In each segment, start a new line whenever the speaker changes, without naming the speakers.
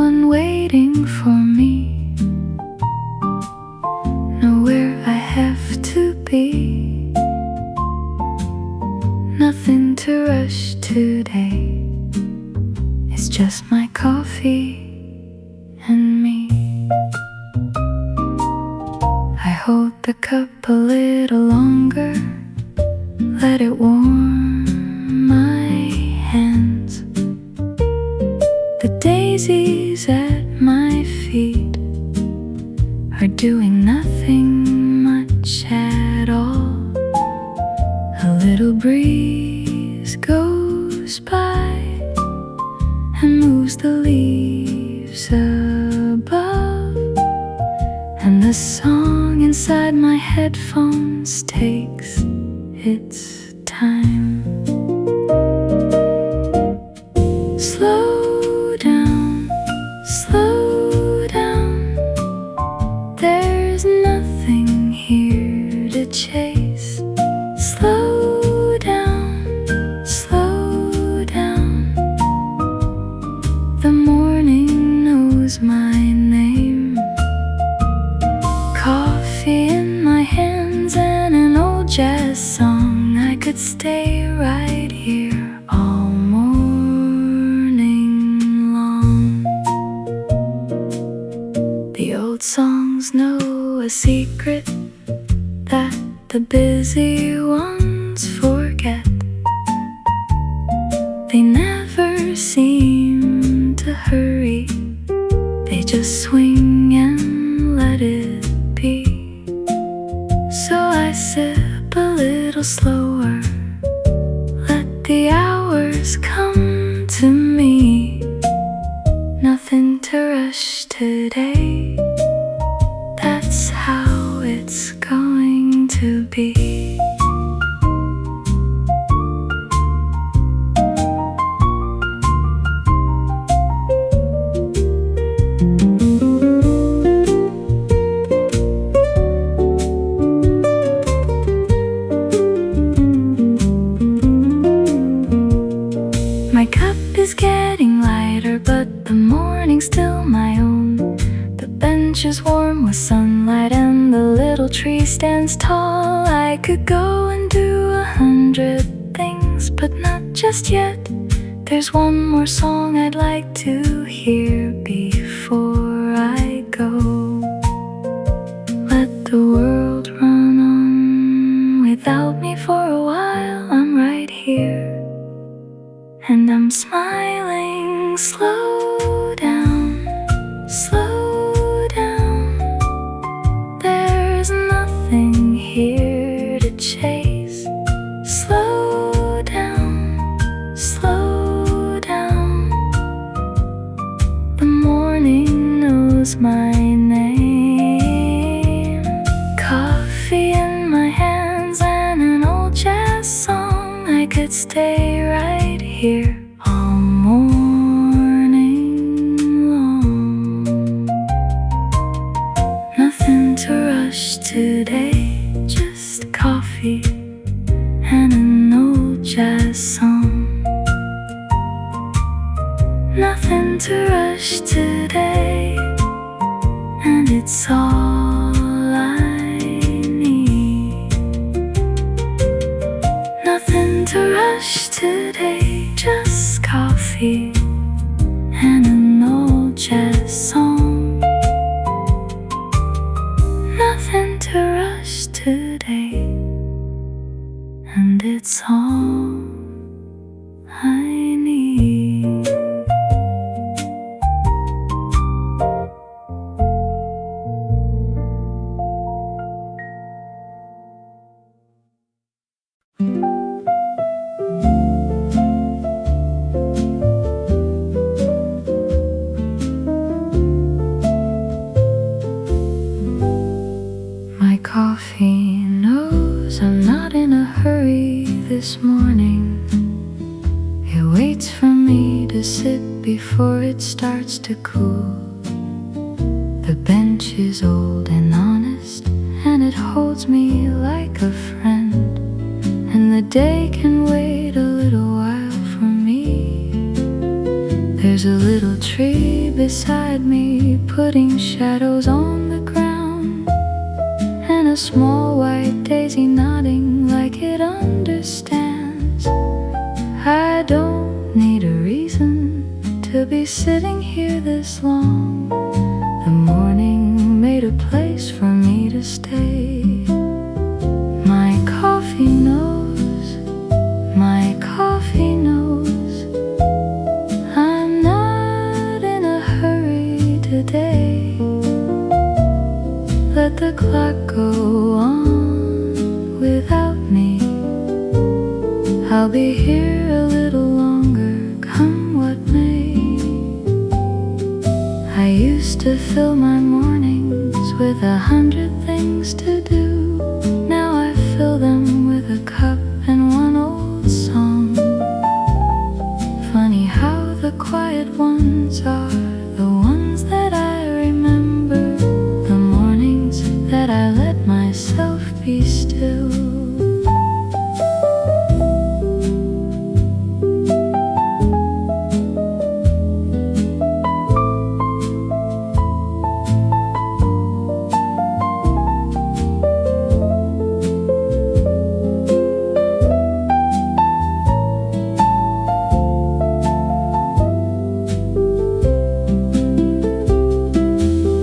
one waiting for me, nowhere I have to be, nothing to rush today. It's just my coffee and me. I hold the cup a little longer, let it warm my hands. The daisies at my feet are doing nothing much at all. A little breeze goes by and moves the leaves above, and the song inside my headphones takes its time. Slow down, slow down. There's nothing here to chase. Slow down, slow down. The morning knows my name. Coffee in my hands and an old jazz song. I could stay right here all morning long. The old songs know a secret that the busy ones forget. They never seem to hurry, they just swing and let it be. So I sip a little slower, let the hours come to me. Nothing to rush today, that's how it's going to be. My cup is getting lighter, but the morning's still my own. The bench is warm with sunlight and the little tree stands tall. I could go and do 100 things, but not just yet. There's one more song I'd like to hear before I go. Let the world run on without me for a while. I'm right here and I'm smiling. Slow down, slow down. There's nothing here to chase. Slow down, slow down. The morning knows my name. Coffee in my hands and an old jazz song. I could stay right here all morning long. Nothing to rush today, just coffee and an old jazz song. Nothing to rush today, and it's all I need. Nothing to rush today, just coffee and an old jazz song. Nothing to rush today, and it's all I need. My coffee knows I'm not in a hurry this morning. It waits for me to sit before it starts to cool. The bench is old and honest, and it holds me like a friend. And the day can wait a little while for me. There's There's a little tree beside me, putting shadows on the ground, and a small white daisy nodding like it understands. I don't need a reason to be sitting here this long. The morning made a place for me to stay. My coffee knows, my coffee knows, I'm not in a hurry today. Let the clock go on without me. I'll be here a little longer, come what may. I used to fill my mornings with 100 things to do. Now I fill them with a cup and one old song. Funny how the quiet ones are the ones that I remember, the mornings that I let myself be still.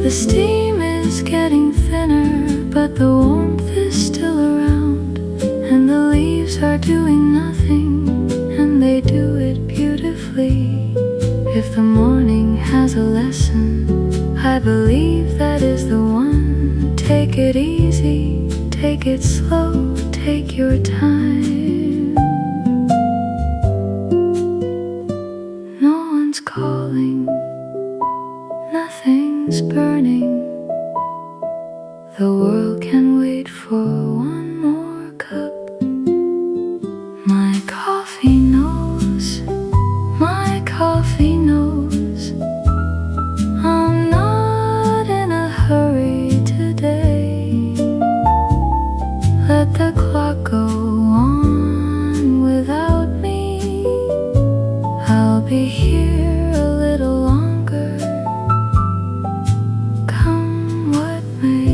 The steam is getting thinner, but the warmth is still around, and the leaves are doing nothing, and they do it beautifully. If the morning has a lesson, I believe that is the one. Take it easy, take it slow, take your time. No one's calling, nothing's burning. The world can wait for one more cup. My coffee knows, my coffee knows, I'm not in a hurry today. Let the clock go on without me. I'll be here a little longer, come what may.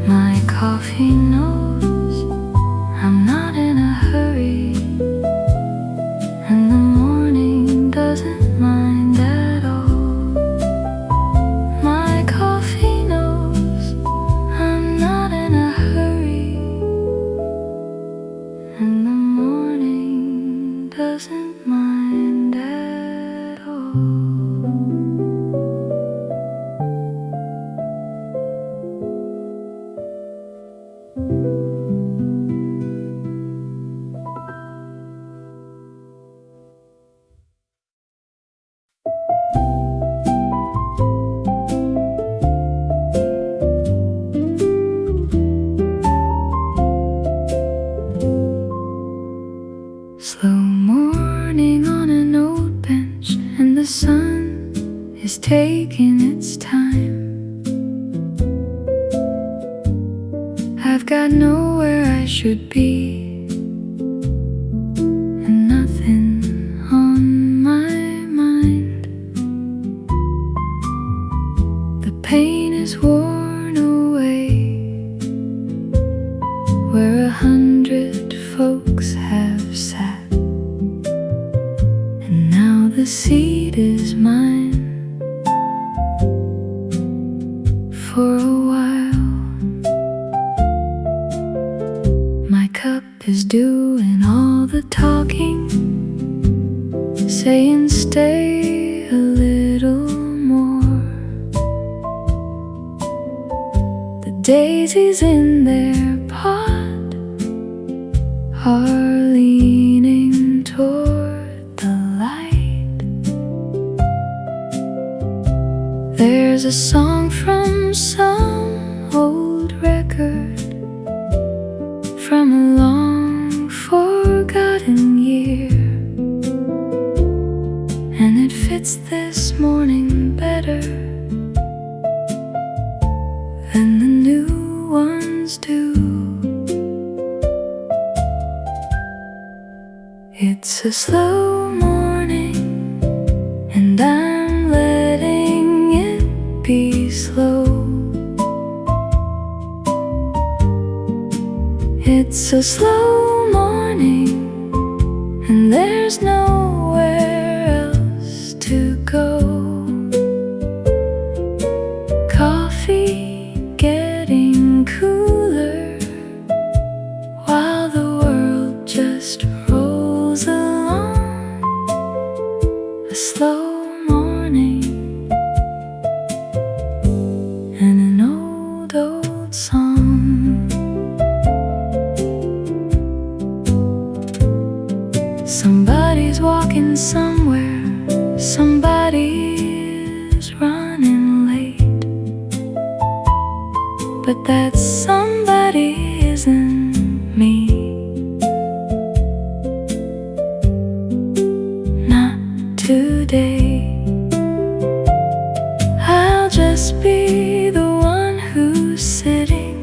My coffee knows I'm not in a hurry, and the morning doesn't mind at all. My coffee knows I'm not in a hurry, and the morning doesn't mind at all. Slow morning on an old bench, and the sun is taking its time. I've got nowhere I should be, and nothing on my mind. The pain is worn away where 100 folks have sat, and now the seat is mine for a while. My cup is doing all the talking, saying stay a little more. The daisies in their pot are leaning toward the light. There's a song from some old record from a long forgotten year, and it fits this morning better than the new ones do. a slow morning, and I'm letting it be slow. It's a slow morning, and there's nowhere else to go. Coffee getting cooler while the world just rolls along. A slow morning and an old song. Somebody's walking somewhere, somebody's running late, but that somebody isn't me. Not today. I'll just be the one who's sitting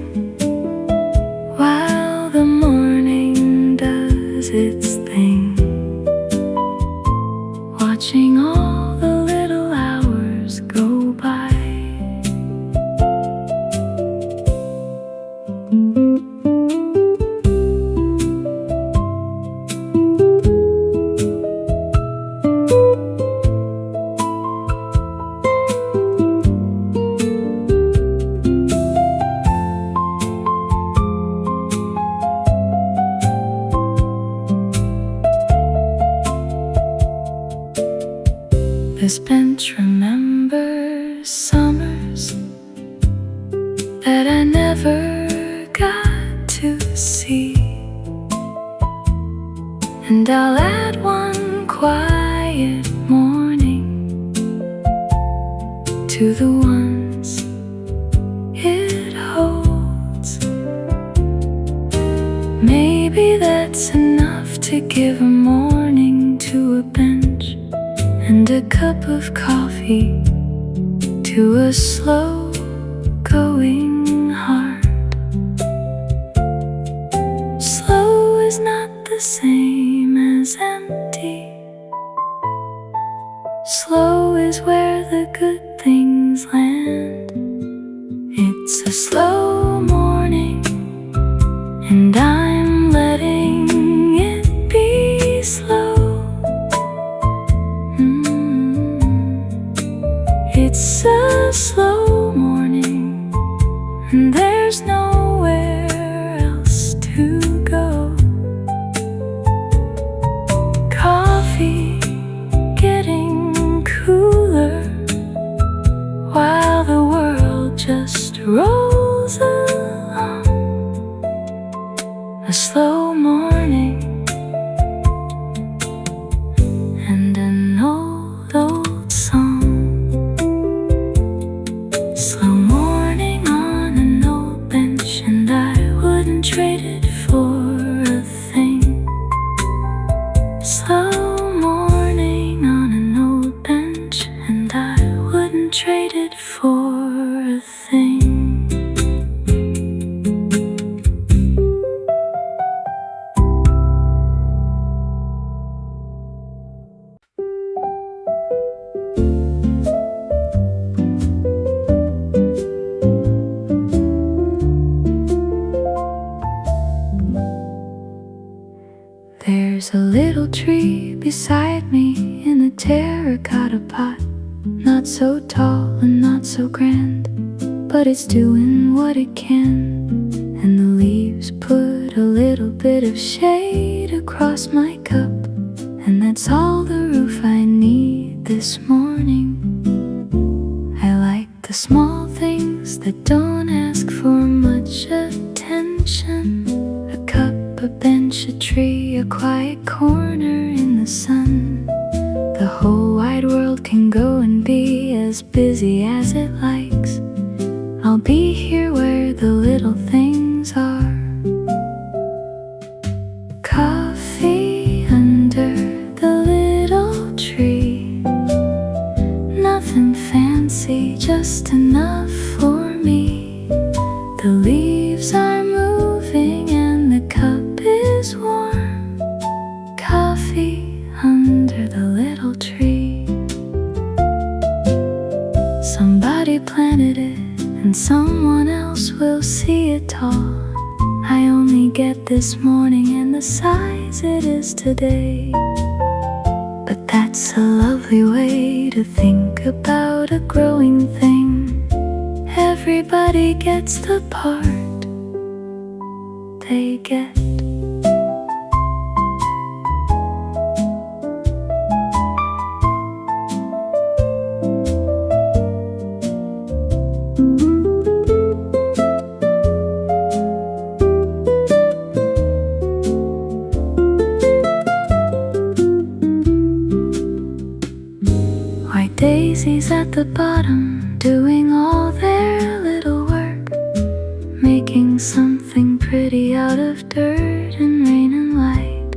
while the morning does its thing, watching all the little hours go by. This bench remembers summers that I never got to see, and I'll add one quiet morning to the ones it holds. Maybe that's enough to give a morning to a bench and a cup of coffee to a slow-going heart. Slow is not the same as empty. Slow is where the good things land. It's a slow morning, and I'm letting it be slow. It's a slow morning, and there's nowhere else to go. Coffee getting cooler while the world just rolls along. A slow morning and an old song. Slow morning on an old bench, and I wouldn't trade it for a thing. Slow morning on an old bench, and I wouldn't trade it for a thing. There's a little tree beside me in a terracotta pot, not so tall and not so grand, but it's doing what it can. And the leaves put a little bit of shade across my cup, and that's all the roof I need this morning. I like the small things that don't ask for much attention. A cup, a bench, a tree, a quiet corner in the sun. The whole wide world can go and be as busy as it likes. I'll be here where the little things are. Coffee under the little tree, nothing fancy, just enough for me. The leaves are moving and the cup is warm. Coffee under the little tree. Somebody planted it, and someone else will see it tall. I only get this morning in the size it is today. But that's a lovely way to think about a growing thing. Everybody gets the part they get. White daisies at the bottom, doing all their little work, making something pretty out of dirt and rain and light.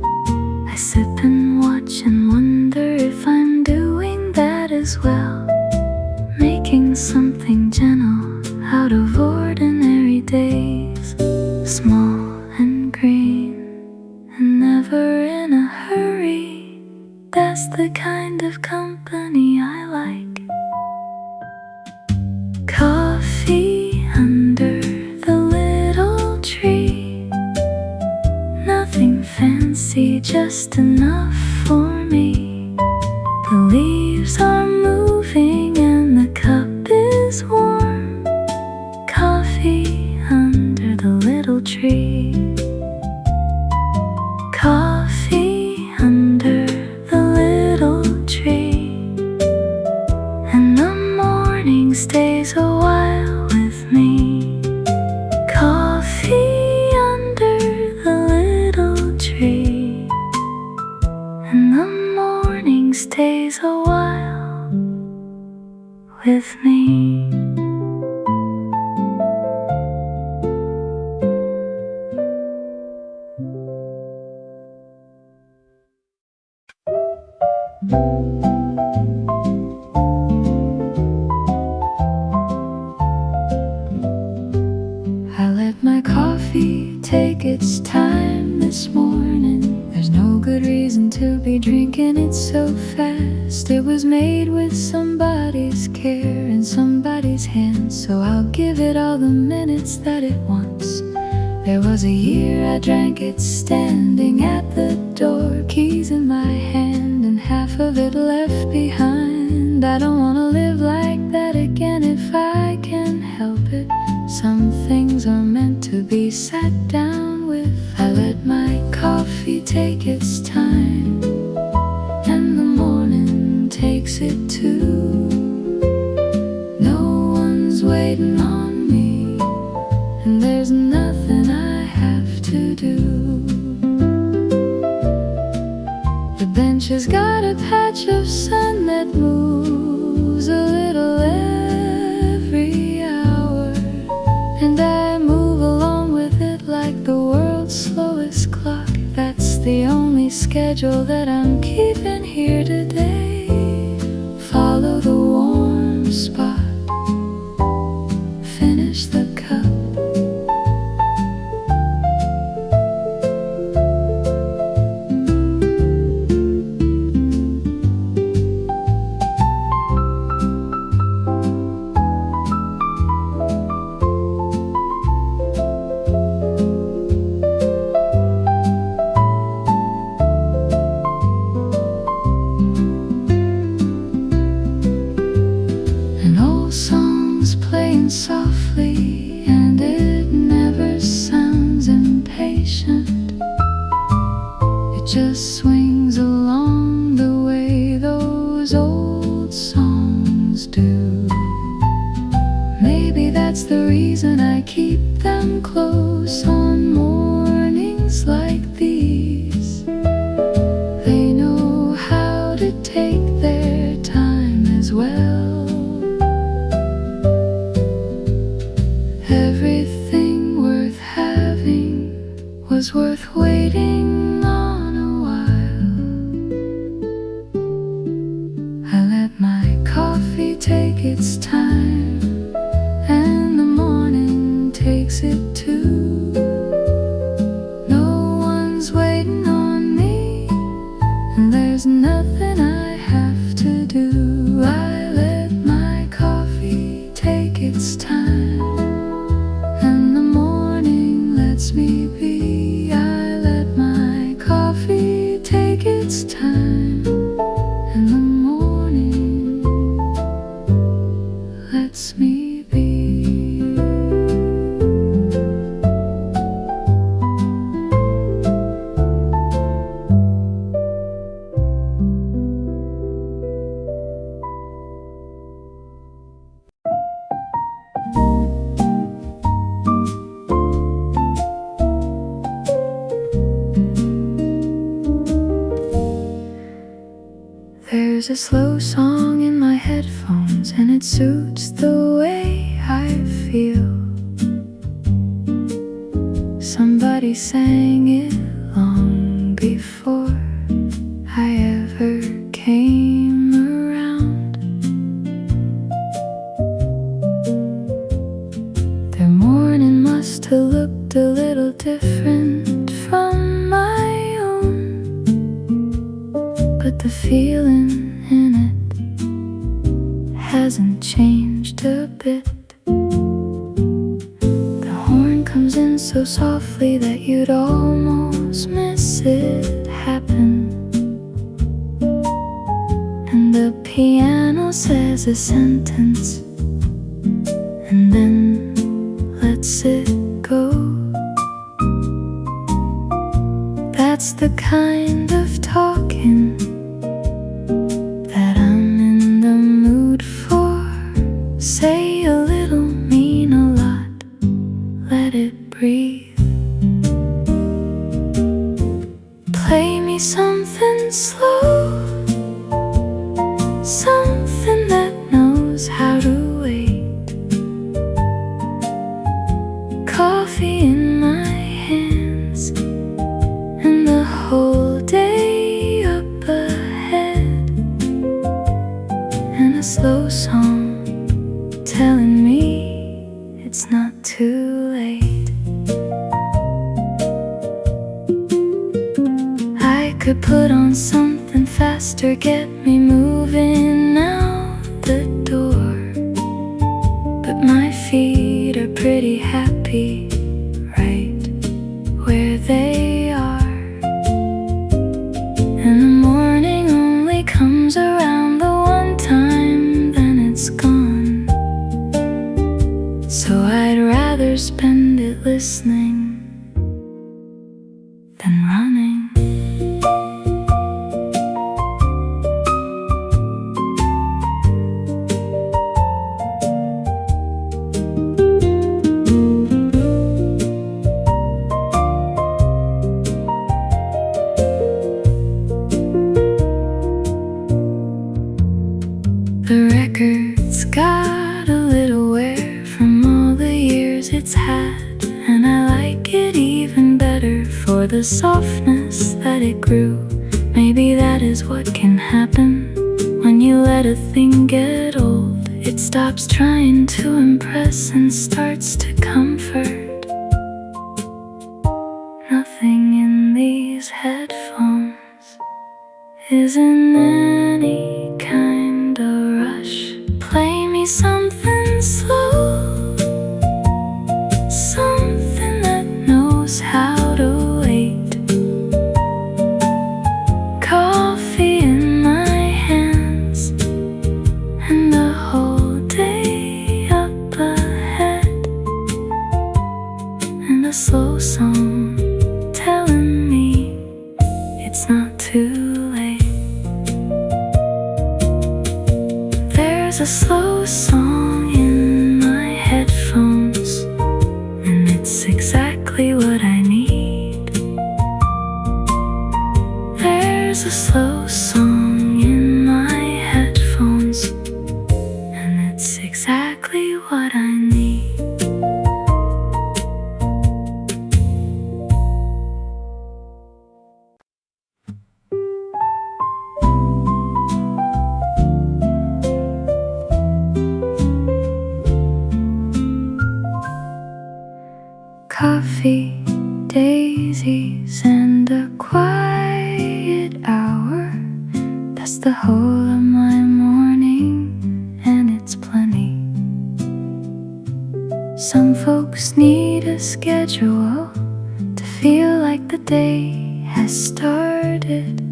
I sit and watch and wonder if I'm doing that as well, making something gentle out of ordinary days, small and green and never in a hurry. That's the kind of company I like. Coffee under the little tree, nothing fancy, just enough for me. The leaves are moving and the cup is warm. Coffee under the little tree. Coffee under the little tree. And the morning stays a while with me. Coffee under the little tree. And the morning stays a while with me. I let my coffee take its time this morning. There's no good reason to be drinking it so fast. It was made with somebody's care and somebody's hands, so I'll give it all the minutes that it wants. There was a year I drank it standing at the door, keys in my hand and half of it left behind. I don't wanna live like that again if I can help it. Some things are meant to be sat down with. I let my coffee take its time, and the morning takes it too. No one's waiting on me, and there's nothing I have to do. The bench has got a patch of sun that moves a little every hour, and I move along with it like the world's slowest clock. That's the only schedule that I'm keeping here today. Follow the warm spot, finish the cup. Softly, and it never sounds impatient. It just swings along the way those old songs do. Maybe that's the reason I keep them close on mornings like these. They know how to take their time as well. Everything worth having was worth waiting on a while. I let my coffee take its time, and the morning takes it too. No one's waiting on me, and there's nothing There's a slow song in my headphones, and it suits the way I feel. Somebody sang it long before I ever came around. Their morning must have looked a little different from my own, but the feeling in it hasn't changed a bit. The horn comes in so softly that you'd almost miss it happen, and the piano says a sentence and then lets it go. That's the kind of talking that I'm in the mood for. Say a little, mean a lot, let it breathe. Play me something slow, something that knows how to wait. Coffee in my hands and the whole day up ahead, and a slow song telling me it's not too late. I could put on something faster, get me moving out the door, but my feet are pretty happy right where they are. And the morning only comes around the one time, then it's gone. So I'd rather spend it listening than running. The record's got a little wear from all the years it's had, and I like it even better for the softness that it grew. Maybe that is what can happen when you let a thing get old. It stops trying to impress and starts to comfort. Nothing in these headphones is in any kind of rush. Play me something slow, something that knows how to wait. Coffee in my hands and the whole day up ahead, and a slow song telling me it's not too late. There's a slow song in my headphones, and it's exactly what I need. There's a slow song in my headphones, and it's exactly what I need. Coffee, daisies, and a quiet hour. That's the whole of my morning, and it's plenty. Some folks need a schedule to feel like the day has started.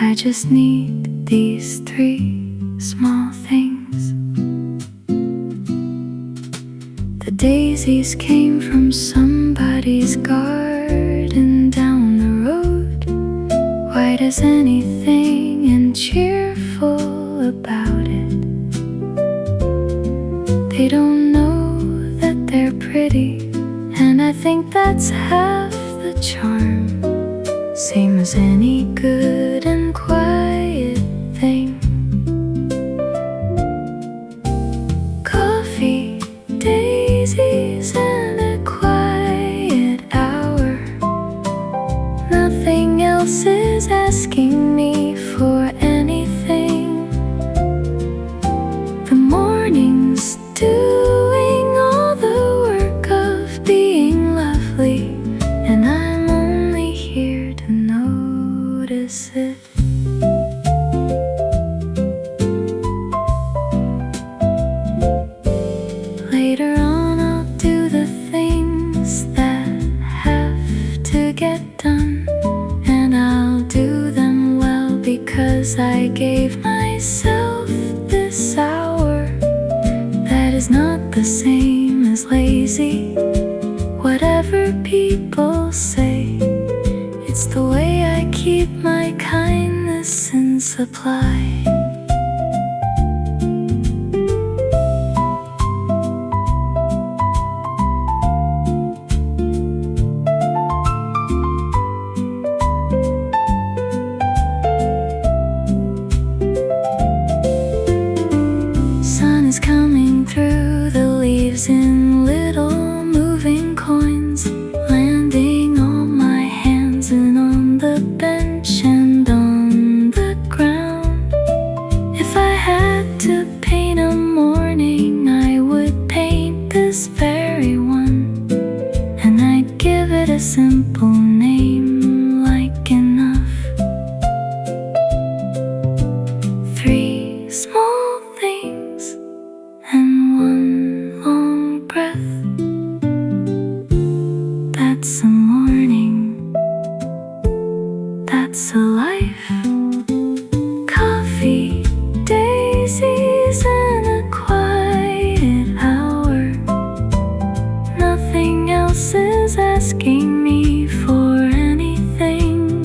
I just need these 3 small things. The daisies came from somebody's garden down the road, white as anything and cheerful about it. They don't know that they're pretty, and I think that's half the charm. Same as any good and quiet thing. the same as lazy. Whatever people say, it's the way I keep my kindness in supply. Sun is coming through the leaves in little moving coins, landing on my hands and on the bench and on the ground. If I had to paint a morning, I would paint this very one, and I'd give it a simple name like enough. 3 small things and 1 long breath. That's a morning, that's a life. Coffee, daisies, and a quiet hour. Nothing else is asking me for anything.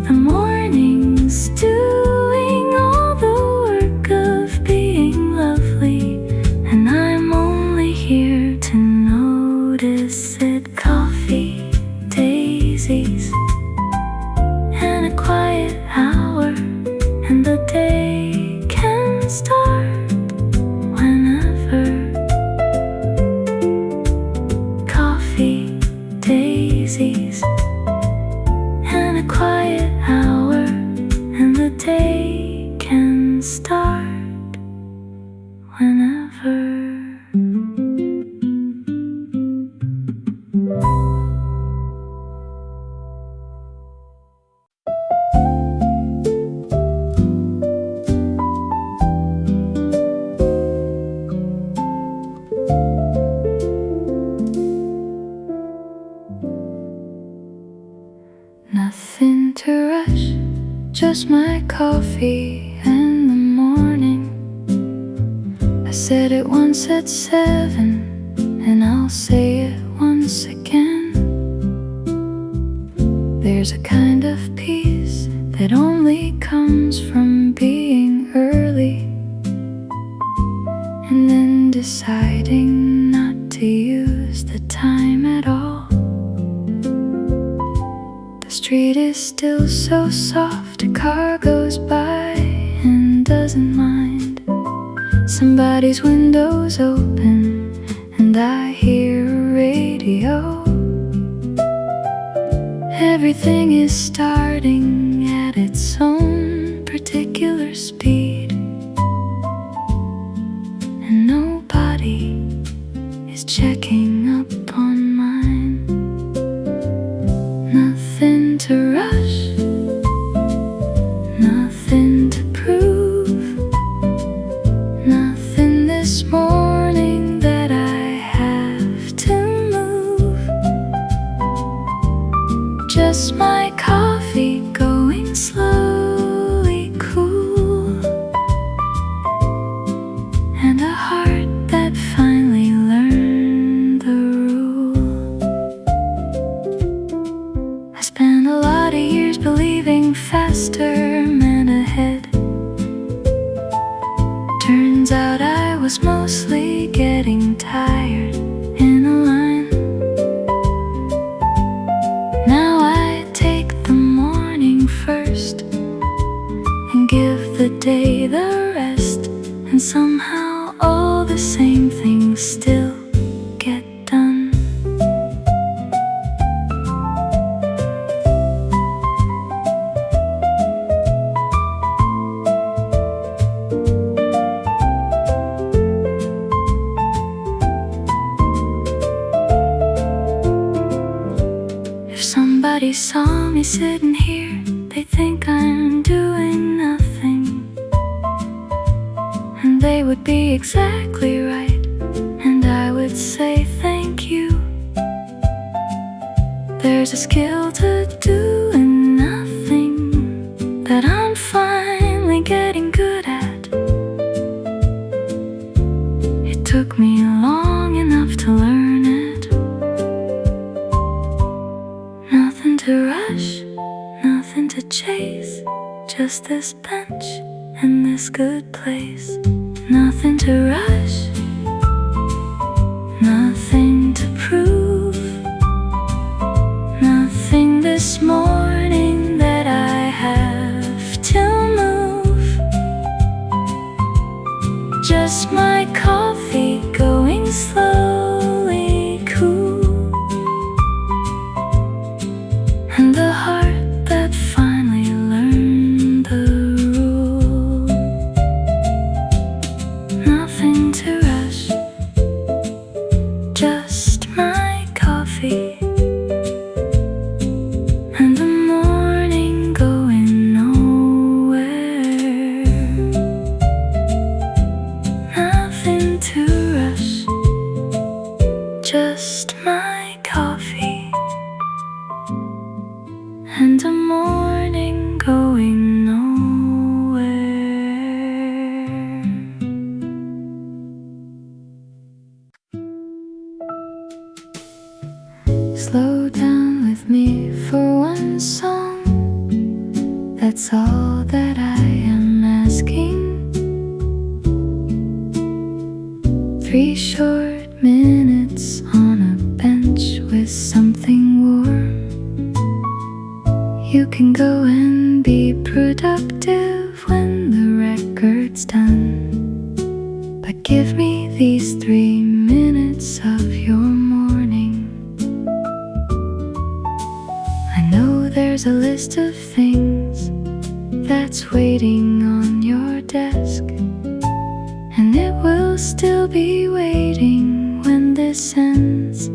The morning's doing all the work of being lovely, and I'm only here to notice it. Coffee, daisies, and a quiet hour, and the day can start whenever. Coffee, daisies, and a quiet hour, and the day can start whenever. Nothing to rush, just my coffee and the morning. I said it once at 7, and I'll say it once again. There's a kind of peace that only comes from being early, and then deciding not to use the time at all. The street is still so soft, a car goes by and doesn't mind. Somebody's window's open and I hear a radio. Everything is starting at its own particular speed, and nobody is checking up on mine. Nothing to rush, nothing to prove, nothing this morning that I have to move. Just my coffee going slowly cool, and a heart that finally learned the rule. I spent a lot of years believing faster meant ahead. Turns out I was mostly getting tired in a line. Now I take the morning first and give the day the rest, and somehow all the same things still get done. If somebody saw me sitting here, they think I'm doing nothing, and they would be exactly right, and I would say thank you. There's a skill to doing nothing that I'm finally getting good at. took me long enough to learn it. Nothing to rush, nothing to chase, just this bench and this good place. Nothing to rush, nothing to prove, nothing this morning that I have to move. Just my coffee going slowly cool, and the heart that finally learned the rule. Nothing to rush, just my coffee, and the morning going nowhere. Nothing to rush, just my coffee, and the morning going nowhere. Slow down with me for one song, that's all that I am asking. 3 short minutes on a bench with something warm. You can go and be productive when the record's done, but give me these 3 minutes of your morning. I know there's a list of things that's waiting on your desk, and it will still be waiting when this ends.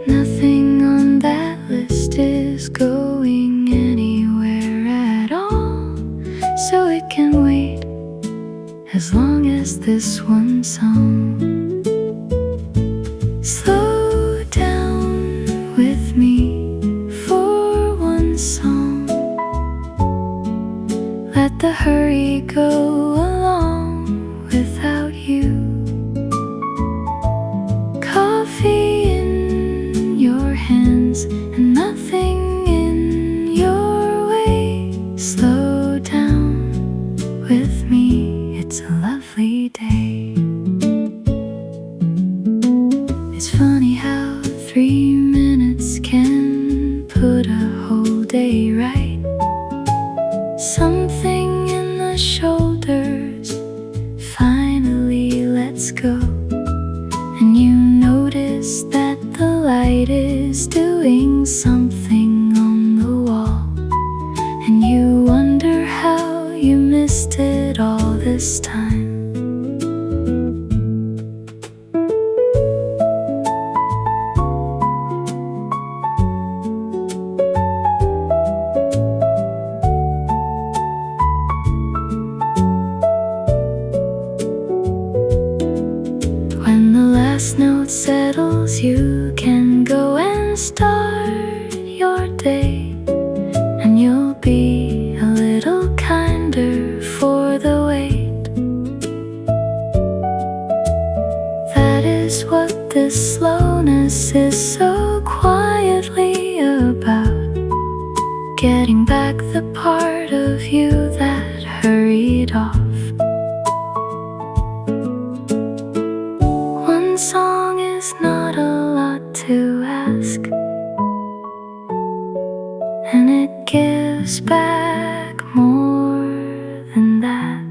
Nothing on that list is going anywhere at all, so it can wait as long as this one song. Slow down with me for one song, let the hurry go along without you. Coffee in your hands and nothing in your way. Slow down with me, it's a lovely day. It's funny how 3 minutes can put a whole day right. Something in the shoulders finally lets go, and you notice that the light is doing something on the wall, and you wonder how you missed it all this time. When the last note settles, you can go and start your day, and you'll be a little kinder for the wait. That is what this slowness is so quietly about, getting back the part of you that hurried off. One song is not a lot to ask, and it gives back more than that.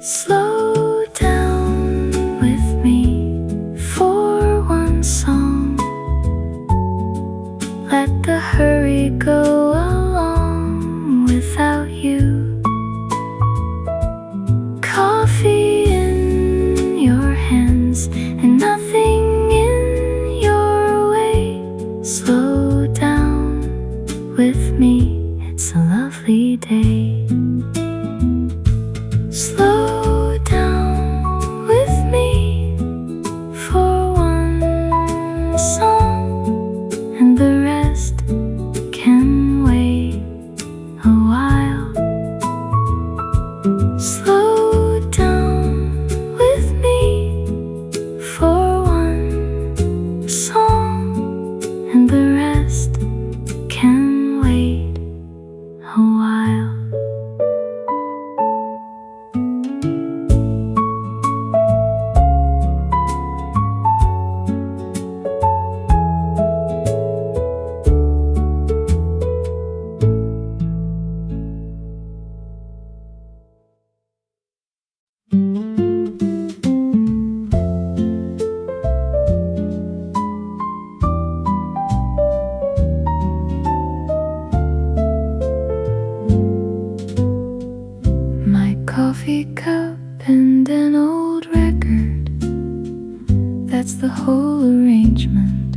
Slow down with me for one song, let the hurry go along without you. Coffee in your hands and nothing in your way. Slow down with me, it's a lovely day. Slow down with me for one song, and the rest can wait a while. Slow coffee cup and an old record. That's the whole arrangement.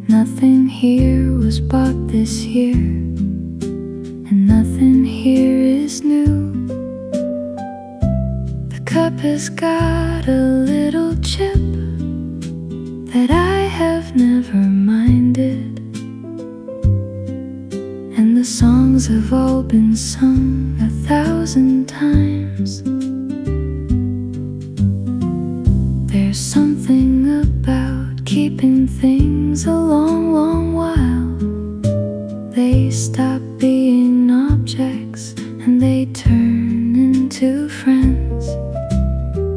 Nothing here was bought this year, and nothing here is new. The cup has got a little chip that I have never minded, and the songs have all been sung 1,000 times. There's something about keeping things a long, long while. They stop being objects and they turn into friends.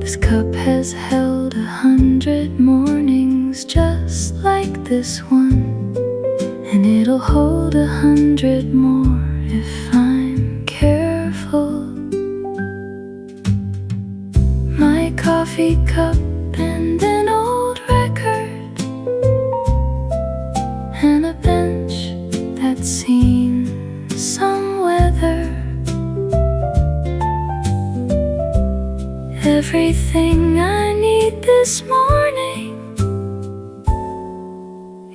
This cup has held 100 mornings just like this one, and it'll hold 100 more if I'm careful. My coffee cup and an old record, and a bench that's seen some weather. Everything I need this morning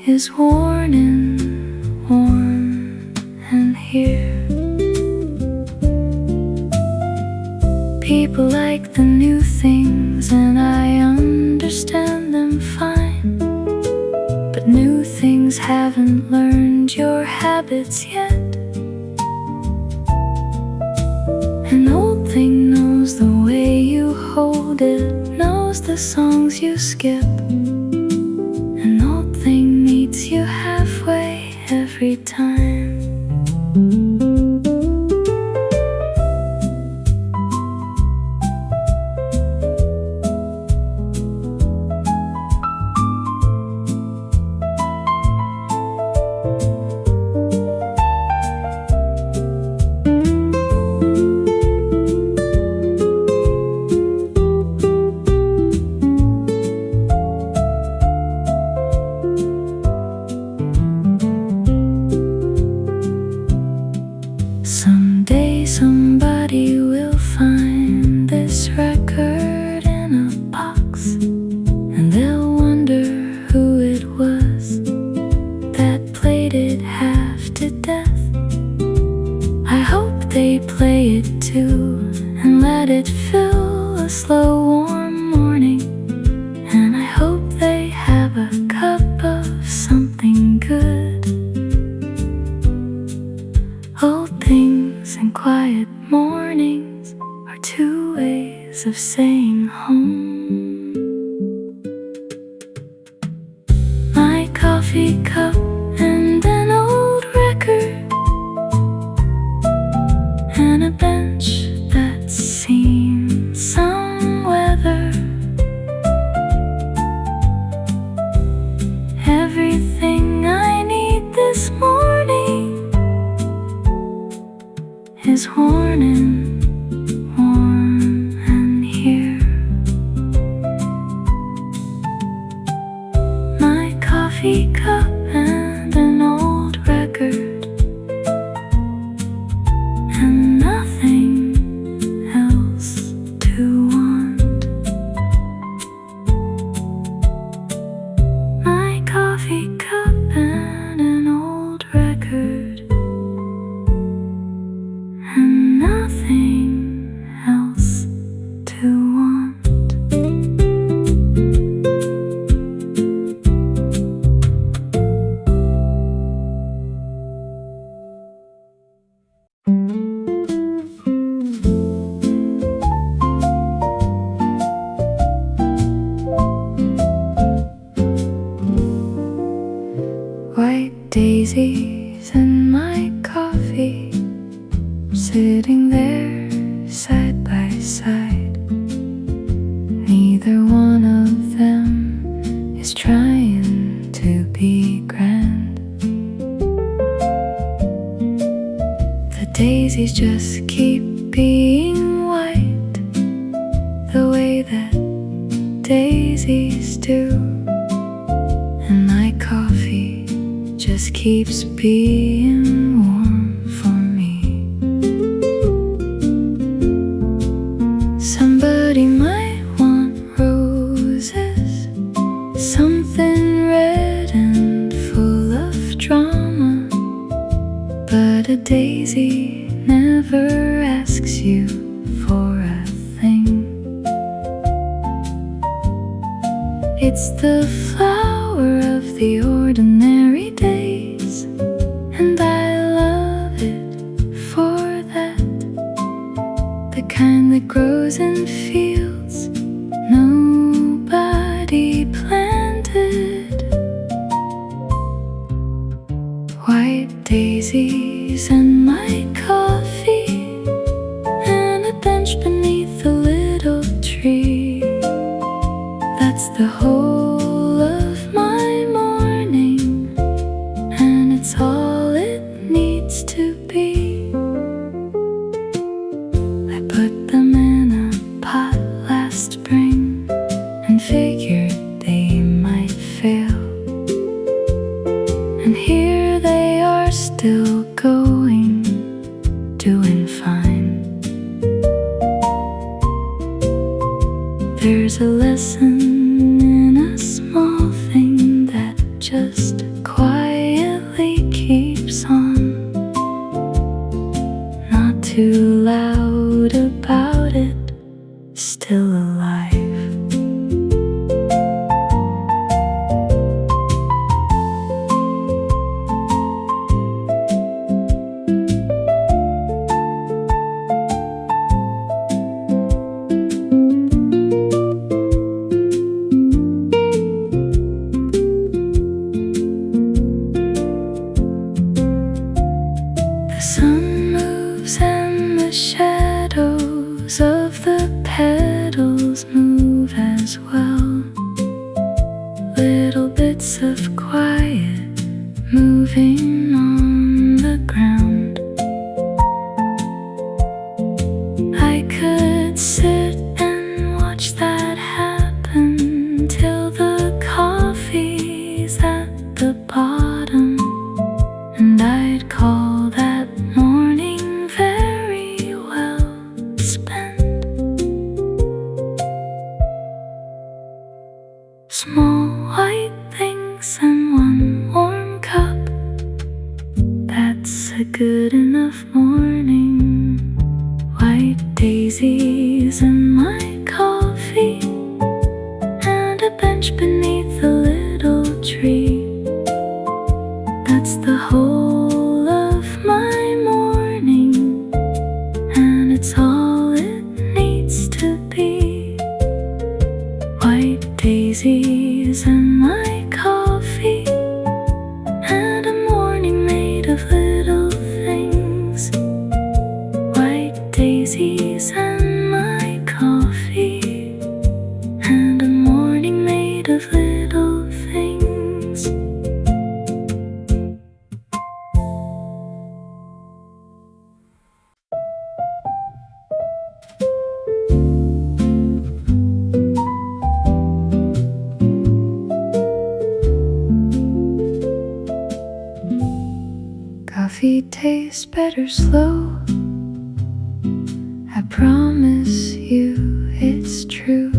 is worn and warm and here. People like the new things and I understand them fine, but new things haven't learned your habits yet. An old thing knows the way you hold it, knows the songs you skip. An old thing meets you halfway every time. Someday somebody will find this record in a box, and they'll wonder who it was that played it half to death. I hope they play it too and let it fill a slow warm morning, and I hope they have a cup of something good. Old things and quiet mornings are two ways of saying home. My coffee cup and an old record, and a bench that's seen some weather. Everything I need this morning is worn and warm and here. My coffee cup and an old record, and nothing else to want. My coffee cup and an old record, and nothing else to want. White daisies and my coffee, sitting there side by side. Neither one of them is trying to be grand. The daisies just keep being white, the way that daisies do, and my coffee just keeps being warm for me. But a daisy never asks you for a thing. It's the flower of the ordinary days, and I love it for that. The kind that grows in fields nobody planted. White daisies and my coffee, and a bench beneath a little tree. That's the whole of my morning, and it's all it needs to be. I put them in a pot last spring and figured they might fail, and here they are still going, doing fine. There's a lesson in a small thing that just quietly keeps on. Not too loud about it, still alive. The sun moves and the shadows of the petals move as well. Little bits of quiet moving on the ground. I could sit and watch that happen till the coffee's at the bottom, and I'd call that morning very well spent. Small white things and one warm cup, that's a good enough morning. White daisies and my coffee, and a bench beneath a little tree. That's the whole of my morning, and it's all it needs to be. White daisies and my coffee, and a morning made of little things. White daisies and my coffee, and a morning made of little things. Coffee tastes better slow, I promise you it's true.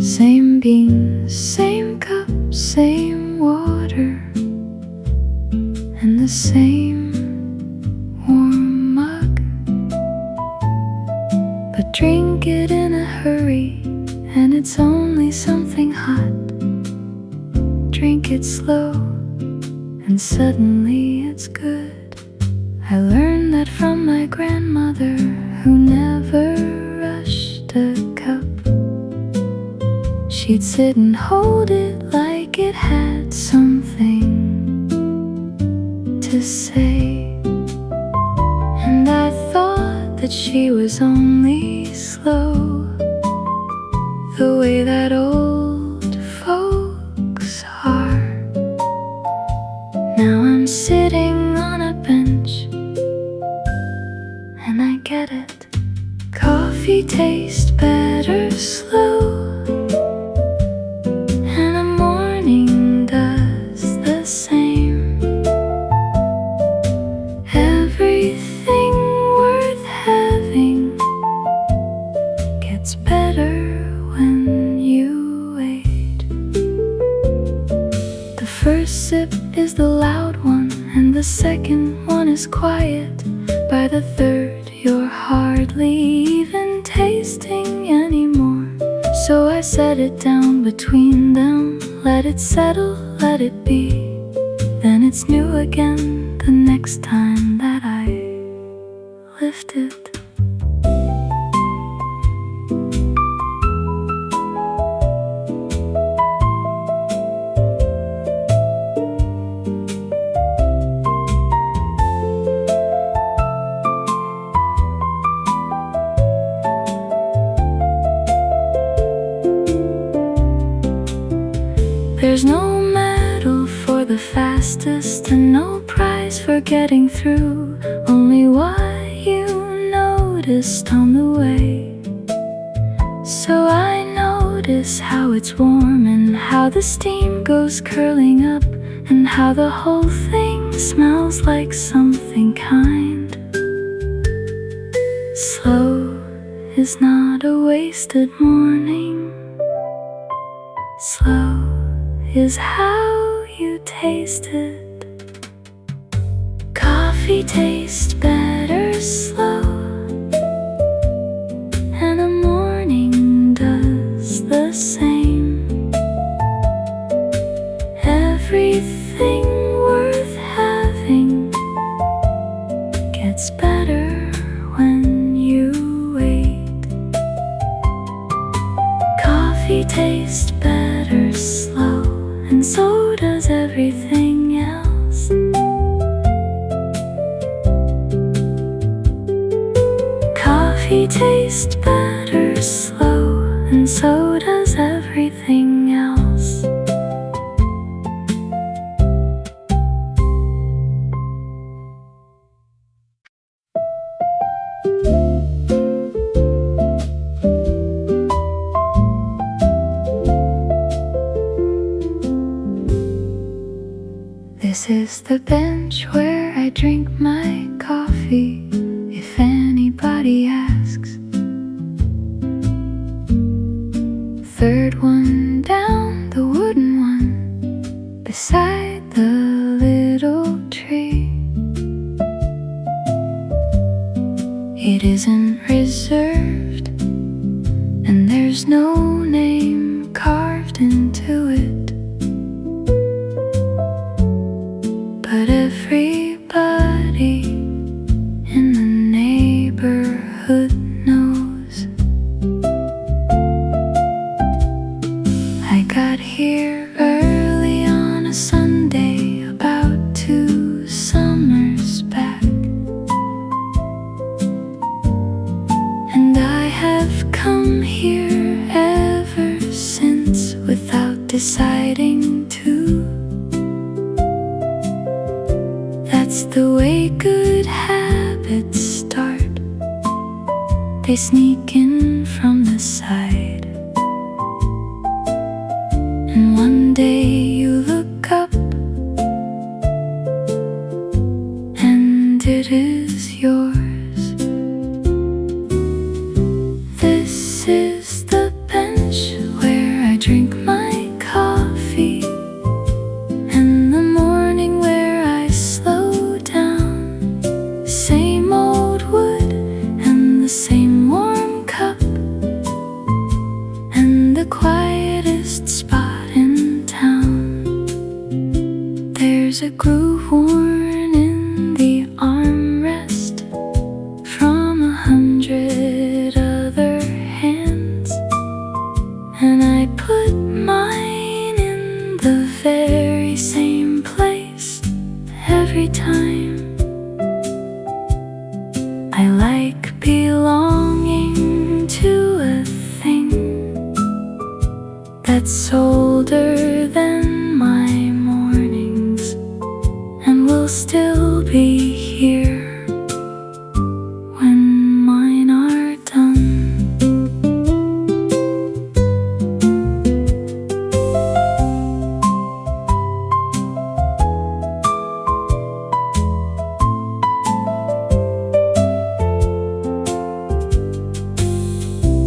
Same beans, same cup, same water, and the same warm mug. But drink it in a hurry, and it's only something hot. Drink it slow, and suddenly it's good. I learned that from my grandmother, who never rushed a cup. She'd sit and hold it like it had something to say. And I thought that she was only slow, the way that old folks are. Now I'm sitting on a bench, and I get it. Coffee tastes better slow, and a morning does the same. Everything worth having gets better when you wait. The first sip is the loud one, and the second one is quiet. By the third, you're hardly even tasting anymore. So I set it down between them, let it settle, let it be. Then it's new again the next time that I lift it. There's no medal for the fastest and no prize for getting through, only what you noticed on the way. So I notice how it's warm and how the steam goes curling up, and how the whole thing smells like something kind. Slow is not a wasted morning. Slow is how you taste it. Coffee tastes better slow, and the morning does the same. Everything worth having gets better when you wait. Coffee tastes better slow, and so does everything else. Coffee tastes better slow, and so does everything else. This is the bench where I drink my coffee, if anybody asks. Third one down, the wooden one, beside the little tree. It isn't reserved, and there's no name carved into it. But everybody in the neighborhood knows. I got here early on a Sunday, about 2 summers back, and I have come here ever since without deciding to. That's the way good habits start. They sneak in from the side, and one day you look up, and it is yours. This is the bench where I drink my coffee, and the morning where I slow down. Same old wood and the same warm cup, and the quietest spot in town. There's a groove worn in the armrest from 100 other hands, and I put mine in the very same place every time. I like belonging to a thing that's older than my mornings, and will still be here when mine are done.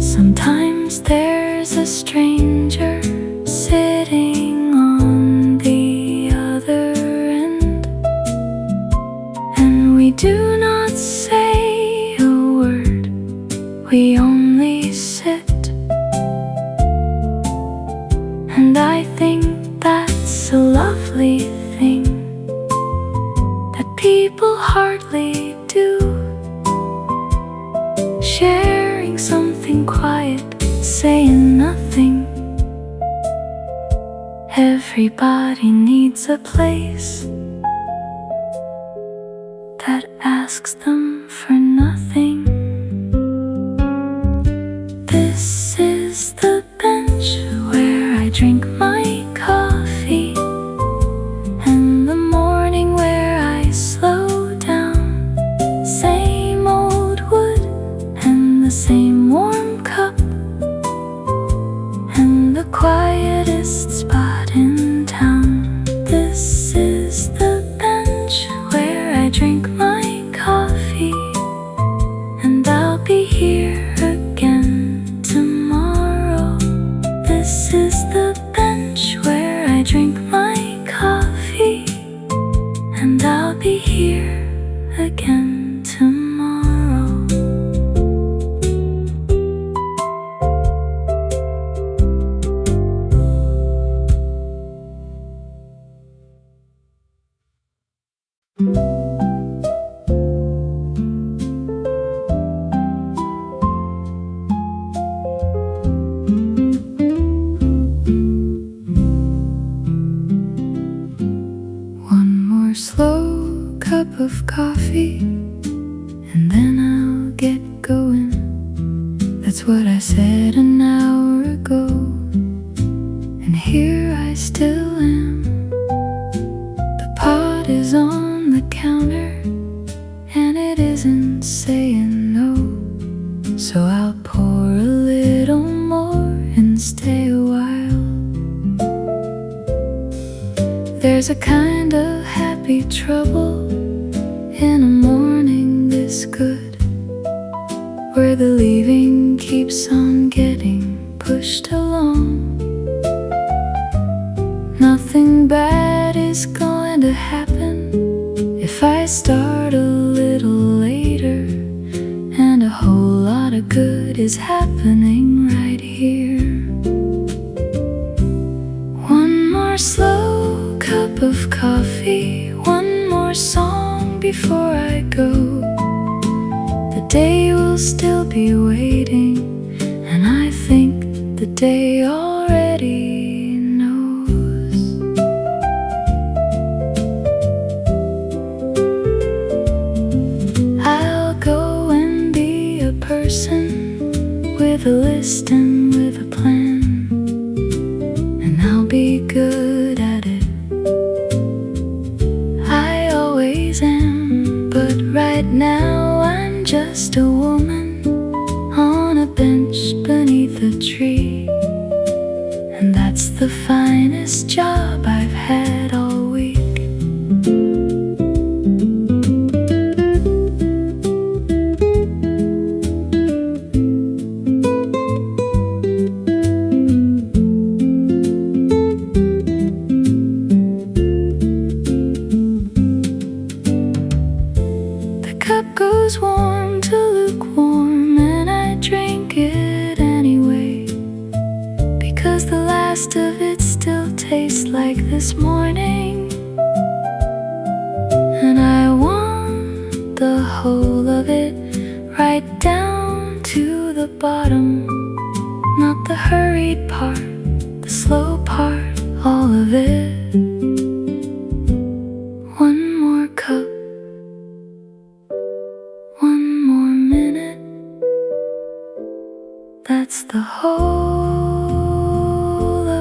Sometimes there's a stranger sitting on the other end, do not say a word, we only sit. And I think that's a lovely thing that people hardly do. Sharing something quiet, saying nothing. Everybody needs a place that asks them for nothing. This is the bench where I drink my coffee, and the morning where I slow down. Same old wood and the same warm cup, and the quietest spot in town. This is the bench where I drink my coffee, and I'll be here again tomorrow. This is the bench where I drink my coffee, and I'll be here again tomorrow. One more slow cup of coffee, and then I'll get going. That's what I said an hour ago, and here I still am. The pot is on the counter, and it isn't saying no. So I'll pour a little more and stay a while. There's a kind of happy trouble in a morning this good, where the leaving keeps on getting pushed along. Nothing bad is going to happen if I start a little later, and a whole lot of good is happening right here. One more slow cup of coffee, one more song before I go. The day will still be waiting, and I think the day already knows. I'll go and be a person with a list and with a plan, and I'll be good at it. I always am, but right now I'm just a woman on a bench beneath a tree, and that's the finest job I've had all week. The cup goes warm to lukewarm, and I drink it anyway, because the last of it still tastes like this morning. And I want the whole of it, right down to the bottom. Not the hurried part, the slow part, all of it. One more cup, one more minute. That's the whole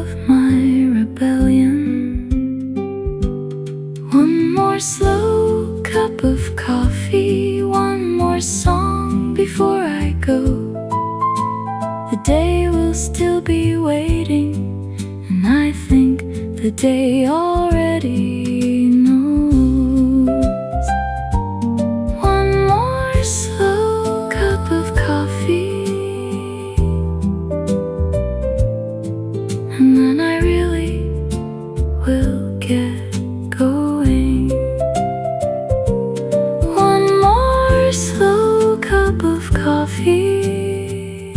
of my rebellion. One more slow cup of coffee, one more song before I go. The day will still be waiting, and I think the day already knows. One more slow cup of coffee, and then I really will get going. One coffee,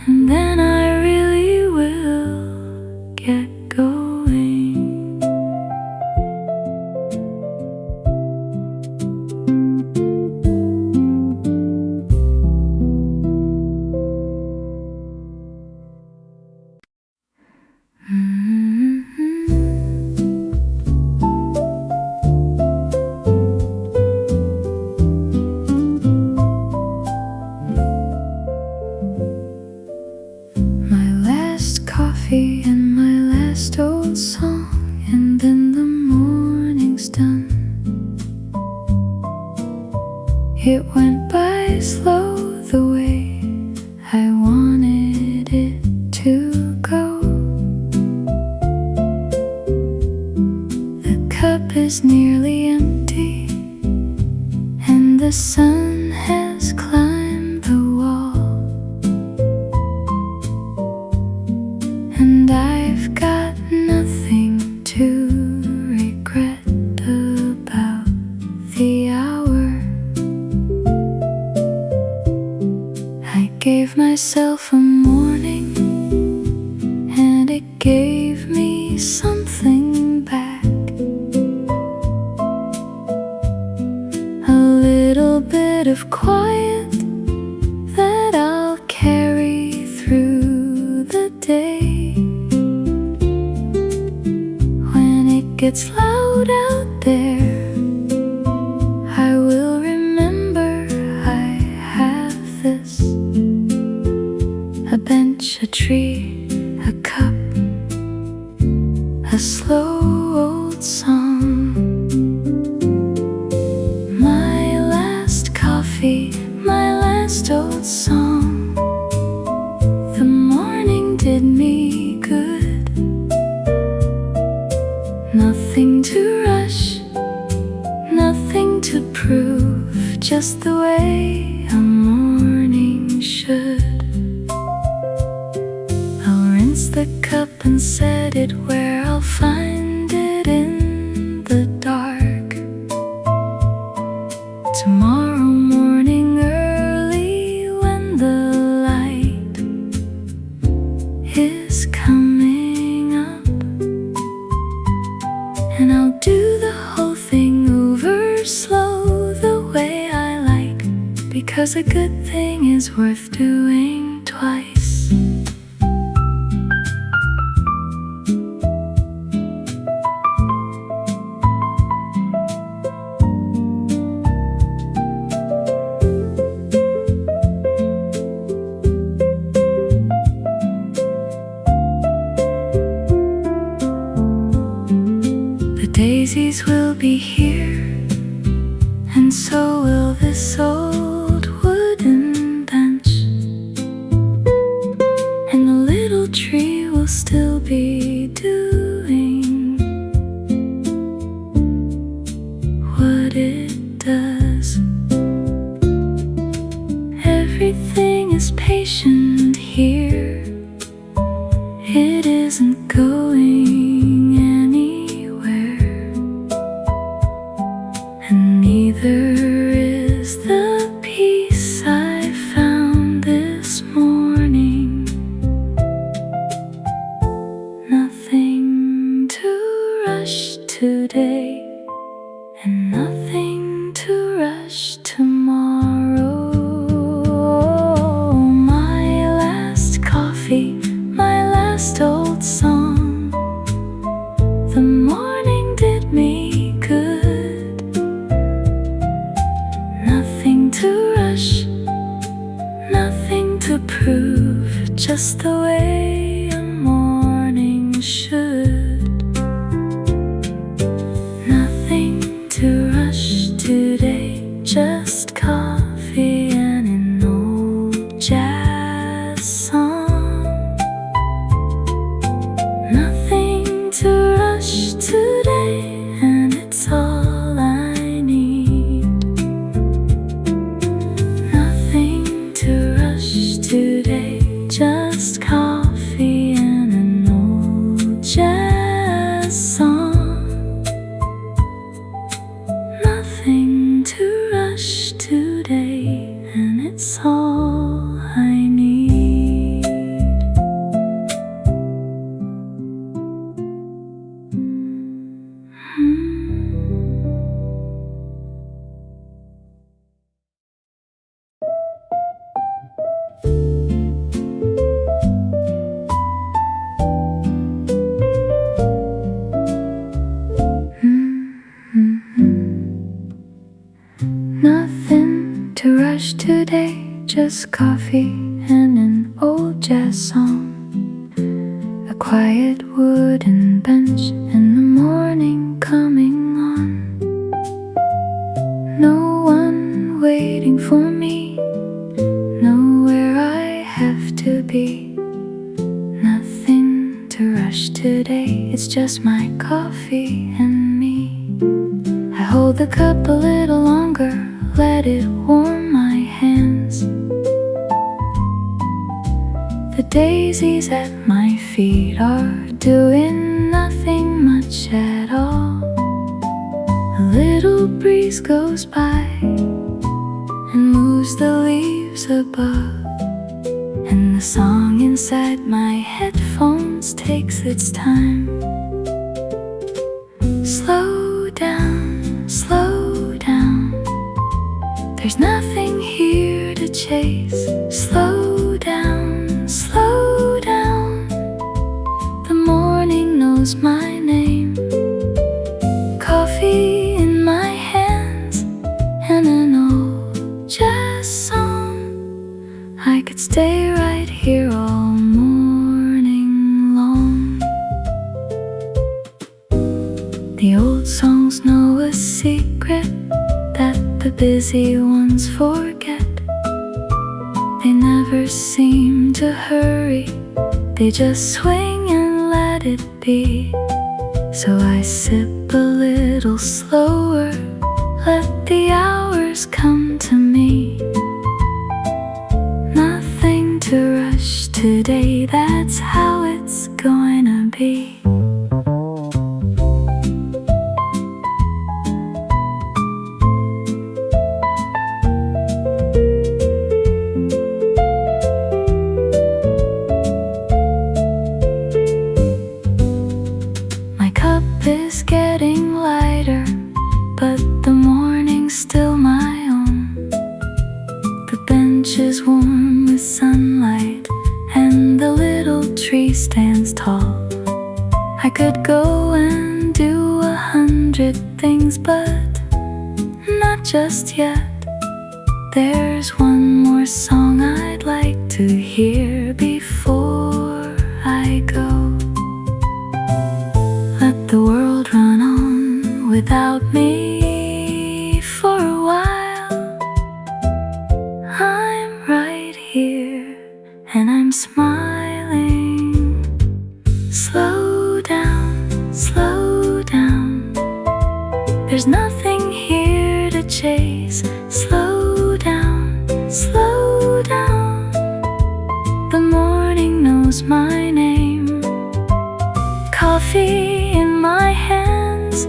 and then I really will get going. My last coffee and my last old song, and then the morning's done. It went by slow the way I wanted it to go. The cup is nearly empty, and the sun has climbed the wall, and I've got nothing to regret about the hour. I gave myself a morning, and it gave me something back. A little bit of quiet that I'll carry through the day. When it gets loud out there, I will remember I have this: a bench, a tree, a cup, a slow old song. My last coffee, my last old song. The morning did me good. Nothing to rush, nothing to prove, just the way a morning should. I'll rinse the cup and set it where I'll find it in the dark. Tomorrow morning early, when the light is coming up, and I'll do the whole thing over slow, the way I like, because a good thing is worth doing twice. The daisies will be here, and so will this old wooden bench, and the little tree will still be doing what it does. Everything is patient here, it isn't going anywhere, and neither is the peace I found this morning. Nothing to rush today, and nothing to rush tomorrow. My last coffee, my last old song. The morning did me good. Nothing to rush, nothing to prove, just the way a morning should. Nothing to rush today, just coffee and an old jazz song. Nothing to rush today, and it's all I need. Nothing to rush today, just coffee and an old jazz song. Nothing just coffee and an old jazz song, a quiet wooden bench and the morning coming on. No one waiting for me, nowhere I have to be. Nothing to rush today, it's just my coffee and me. I hold the cup a little longer, let it warm my hands. The daisies at my feet are doing nothing much at all. A little breeze goes by and moves the leaves above, and the song inside my headphones takes its time. Slow down, slow down, there's nothing here to chase. Slow down, slow down, the morning knows my name. Coffee in my hands and an old jazz song, I could stay right here all morning long. The old songs know a secret that the busy ones forget. They never seem to hurry, they just swing and let it be. So I sip a little slower, let the hours come to me. Nothing to rush today, that's how it's going to be. Is getting lighter, but the morning's still my own. The bench is warm with sunlight and the little tree stands tall. I could go and do 100 things, but not just yet. There's one more song I'd like to hear before I go. Let the world run on without me for a while. I'm right here and I'm smiling. Slow down, slow down, there's nothing here to chase. Slow down, slow down, the morning knows my name. Coffee in my hands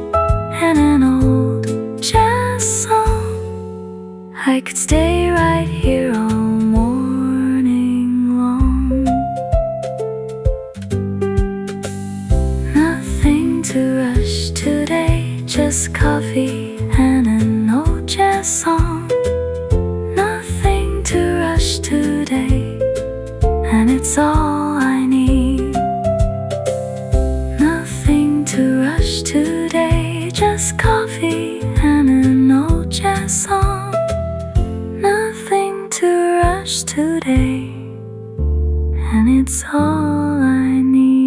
and an old jazz song, I could stay right here all morning long. Nothing to rush today, just coffee and an old jazz song. Nothing to rush today, and it's all I need. To rush today, just coffee and an old jazz song. Nothing to rush today, and it's all I need.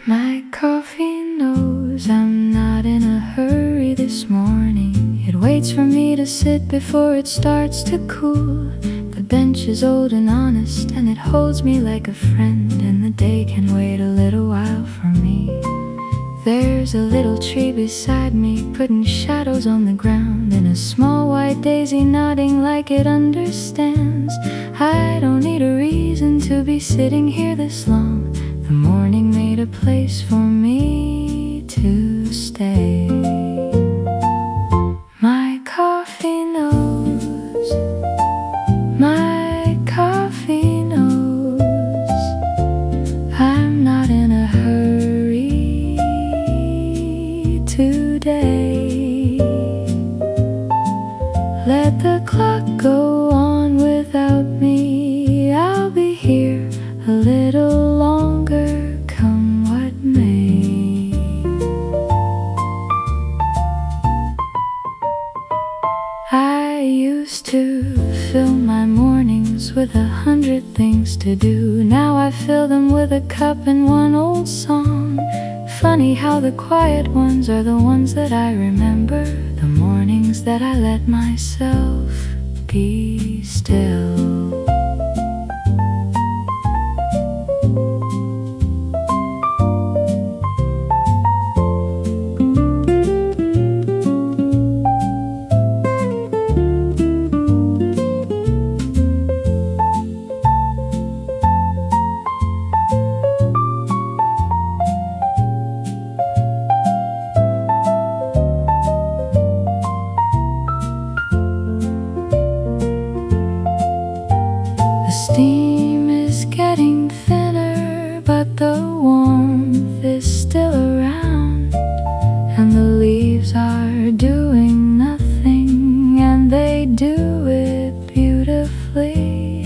My coffee knows I'm not in a hurry this morning. It waits for me to sit before it starts to cool. The bench is old and honest, and it holds me like a friend, and the day can wait a little while for me. There's a little tree beside me, putting shadows on the ground, and a small white daisy nodding like it understands. I don't need a reason to be sitting here this long. The morning made a place for me to stay. My coffee knows, my coffee knows I'm not in a hurry today. 100 things to do. Now I fill them with a cup and one old song. Funny how the quiet ones are the ones that I remember, the mornings that I let myself be still. The steam is getting thinner, but the warmth is still around, and the leaves are doing nothing, and they do it beautifully.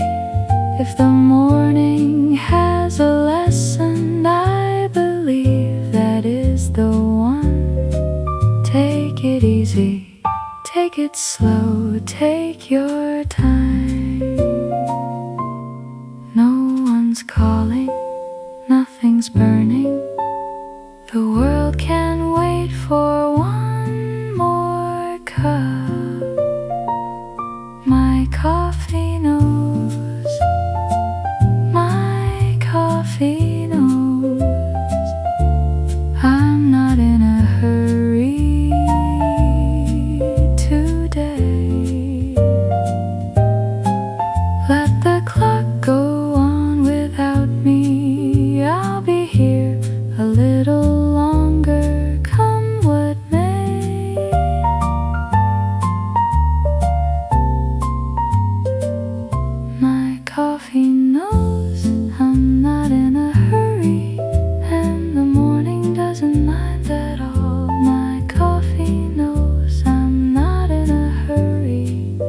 If the morning has a lesson, I believe that is the one. Take it easy, take it slow, take your time. No one's calling, nothing's burning. The world can wait for one more cup. My coffee knows, my coffee knows, I'm not in a hurry today. Let the clock go without me, I'll be here a little longer, come what may. My coffee knows I'm not in a hurry, and the morning doesn't mind at all. My coffee knows I'm not in a hurry,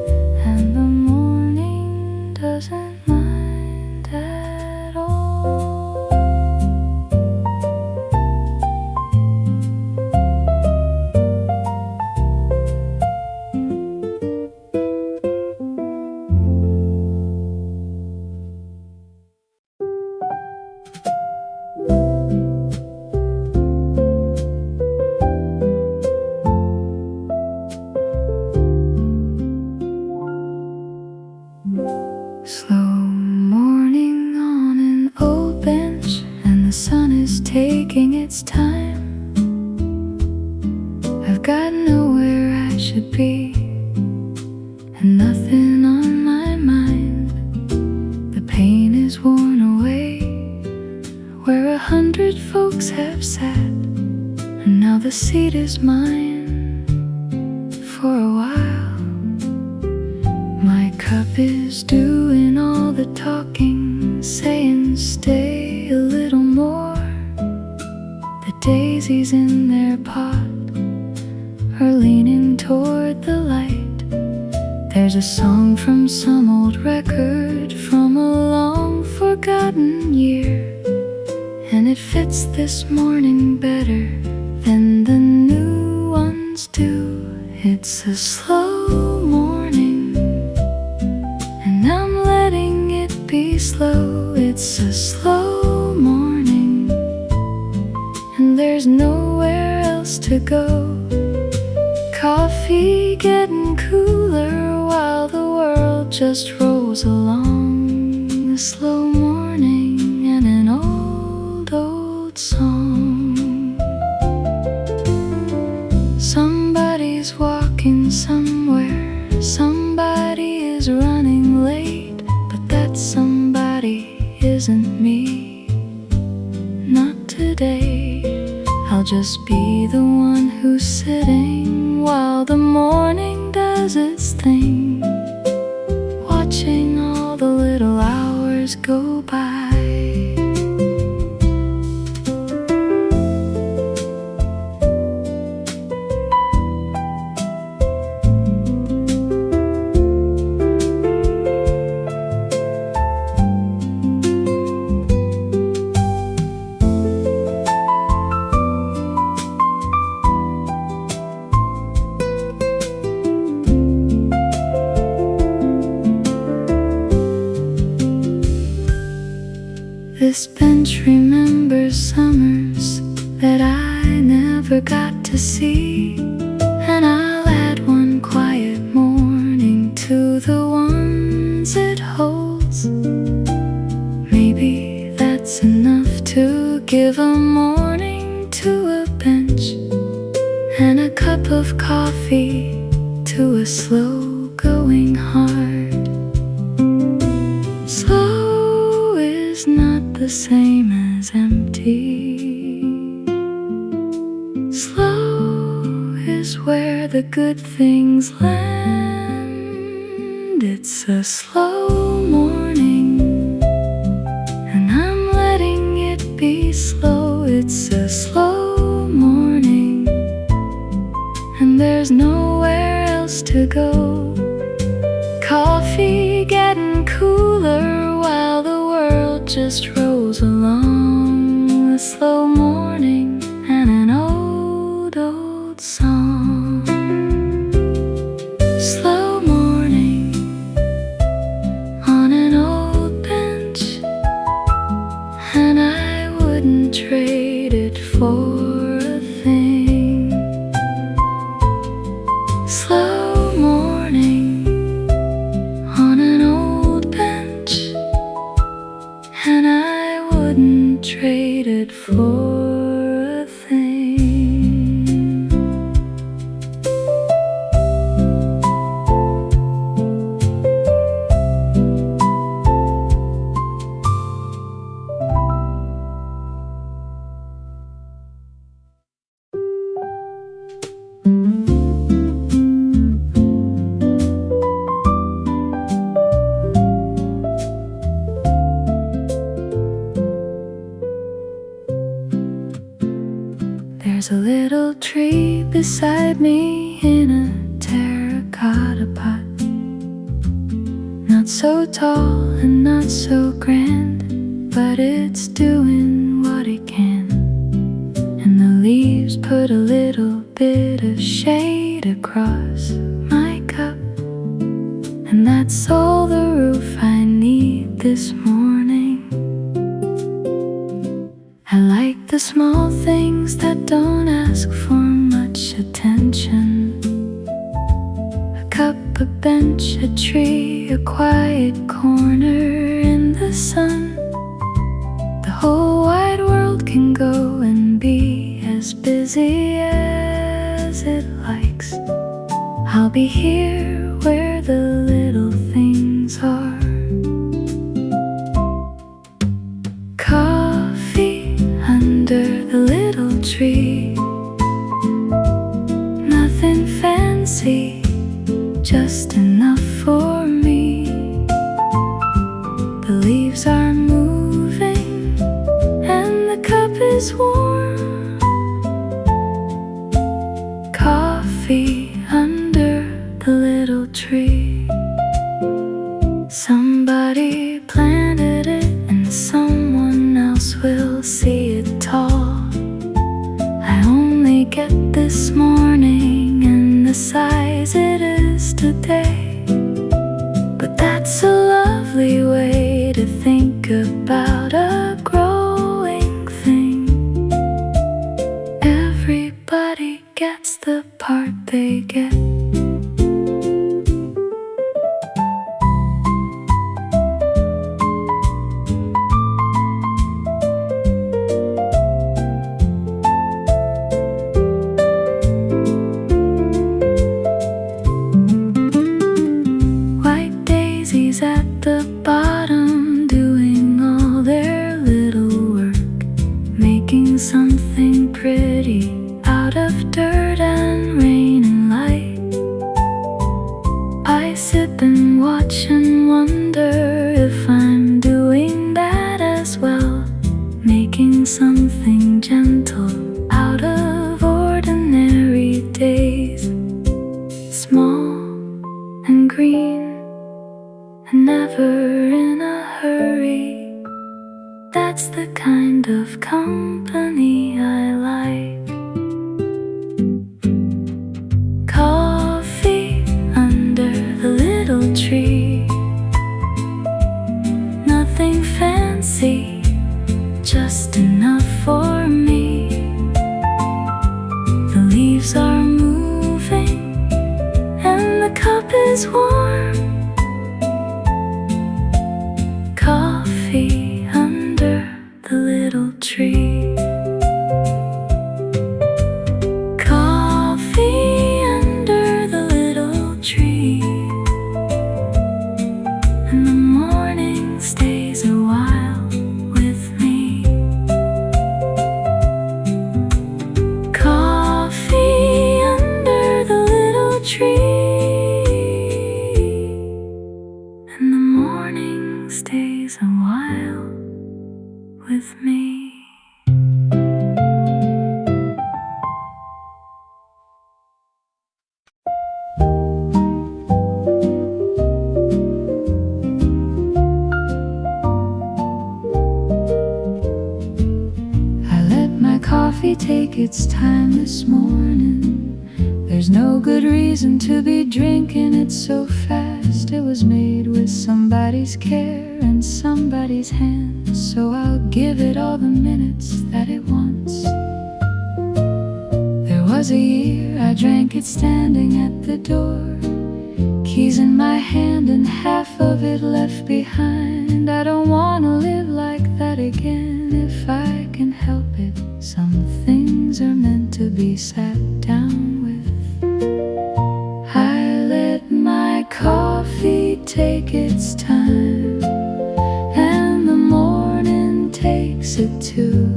and the morning doesn't mind at all. Slow morning on an old bench, and the sun is taking its time. I've got nowhere I should be, and nothing on my mind. The pain is worn away, where 100 folks have sat, and now the seat is mine for a while. My cup is doing all the talking, saying stay a little more. The daisies in their pot are leaning toward the light. There's a song from some old record from a long forgotten year, and it fits this morning better than the new ones do. It's a slow morning, and I'm letting it be slow. It's a slow morning, and there's nowhere else to go. Coffee getting cooler while the world just rolls along. A slow morning and an old song. Somebody's walking somewhere, somebody is running late, but that somebody isn't me. Not today. I'll just be the one who's sitting while the morning does its thing, watching all the little hours go by. remember summers that I never got to see, and I'll add one quiet morning to the ones it holds. Maybe that's enough to give a morning to a bench, and a cup of coffee to a slow-going heart. Slow is not the same as empty. Slow is where the good things land. It's a slow morning, and I'm letting it be slow. It's a slow morning, and there's nowhere else to go. Coffee getting cooler while the world just rolls along. A slow morning and an old, old song. Slow morning on an old bench, and I wouldn't trade it for a thing. Slow morning on an old bench, and I wouldn't trade it for a thing. There's a little tree beside me in a terracotta pot, not so tall and not so grand, but it's doing what it can. And the leaves put a little bit of shade across my cup, and that's all the roof I need this morning. I like the small things that don't ask for much attention. A cup, a bench, a tree, a quiet corner in the sun. The whole wide world can go and be as busy as it likes. I'll be here where the little things are. Coffee under the little tree, nothing fancy, just enough for me. The leaves are moving and the cup is warm. Coffee under the little tree. Somebody planted it and someone else will see it tall. I only get this morning and the size it is today, but that's a lovely way to think about a growing thing. Everybody gets the part they get. Daisies at the bottom, doing all their little work, making something pretty out of dirt and rain and light. I sit and watch and wonder if I'm doing that as well, making something gentle out of ordinary days, small and green, and never in a hurry. That's the kind of company I like. Coffee under the little tree, nothing fancy, just enough for me. The leaves are moving and the cup is warm. Coffee under the little tree. Coffee under the little tree. And the morning stays a while with me. Coffee under the little tree. And the morning stays a while with me. Coffee take its time this morning. There's no good reason to be drinking it so fast. It was made with somebody's care and somebody's hands, so I'll give it all the minutes that it wants. There was a year I drank it standing at the door, keys in my hand and half of it left behind. I don't wanna live like that again if I can help it. Some things are meant to be sat down with. I let my coffee take its time, and the morning takes it too.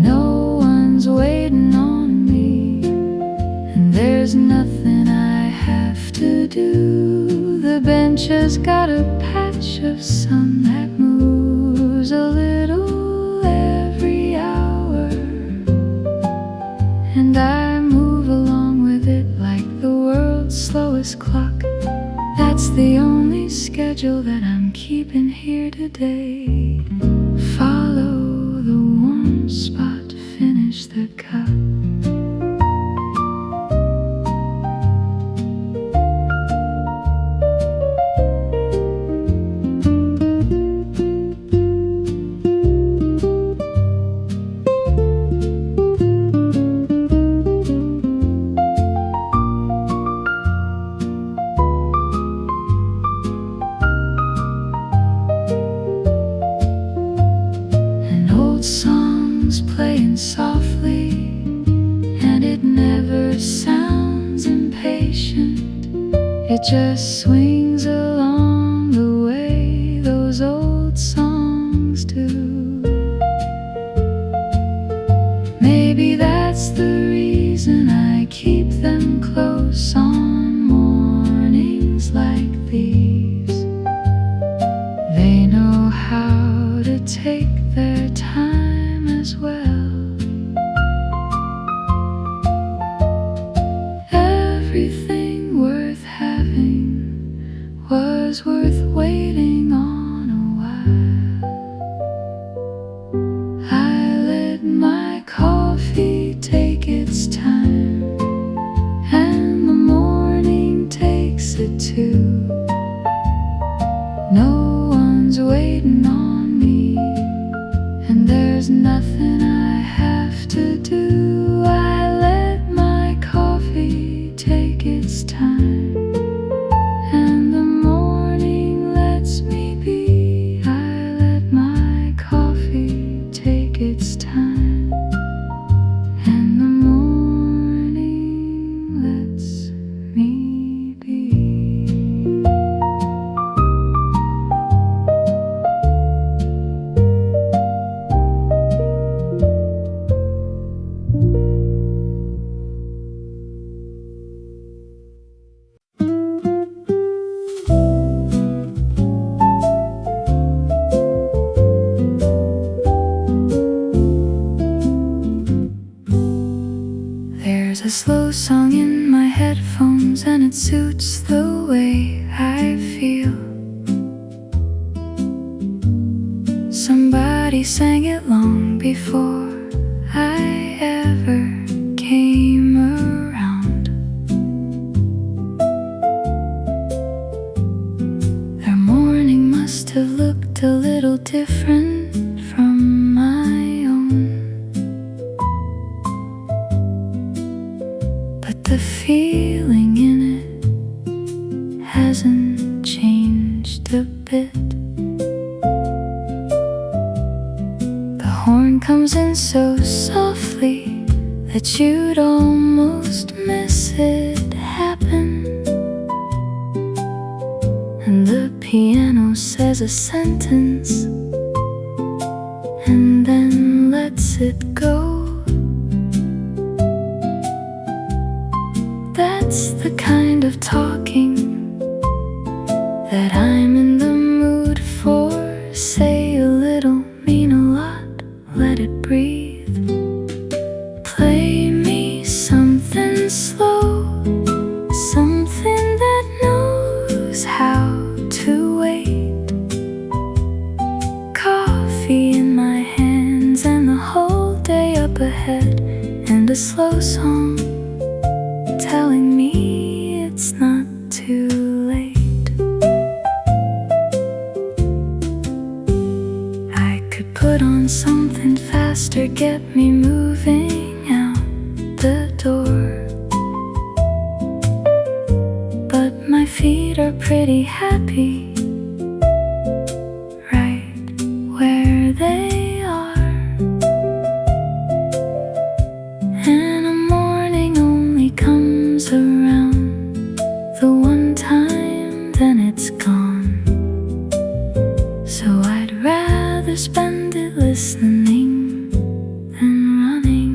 No one's waiting on me, and there's nothing I have to do. The bench has got a patch of sun that moves a little every hour, and I move along with it like the world's slowest clock. That's the only schedule that I'm keeping here today. Follow the warm spot, finish the cup. Songs playing softly, and it never sounds impatient. It just swings along the way those old songs do. Maybe that's the reason I keep them close on mornings like these. They know how to take their time as well. Everything worth having was worth waiting on a while. I let my coffee take its time, and the morning takes it too. No one's waiting on me, and there's nothing I have to do. I let my coffee take its time, and the morning lets me be. I let my coffee take its time, and the morning lets me be. There's a slow song in my headphones, and it suits the way I feel. Somebody sang it long before I ever came around. Their morning must have looked a little different from morning comes in so softly that you'd almost miss it happen. And the piano says a sentence and then lets it go. That's the kind of talking that I'm in the mood for. Say a little, mean a lot, let it breathe. Play me something slow, something that knows how to wait. Coffee in my hands and the whole day up ahead, and a slow song telling me it's not too late. I could put on something faster, get me moving out the door, but my feet are pretty happy right where they are. And a morning only comes around the one time, then it's gone. So I'd rather spend it listening than running.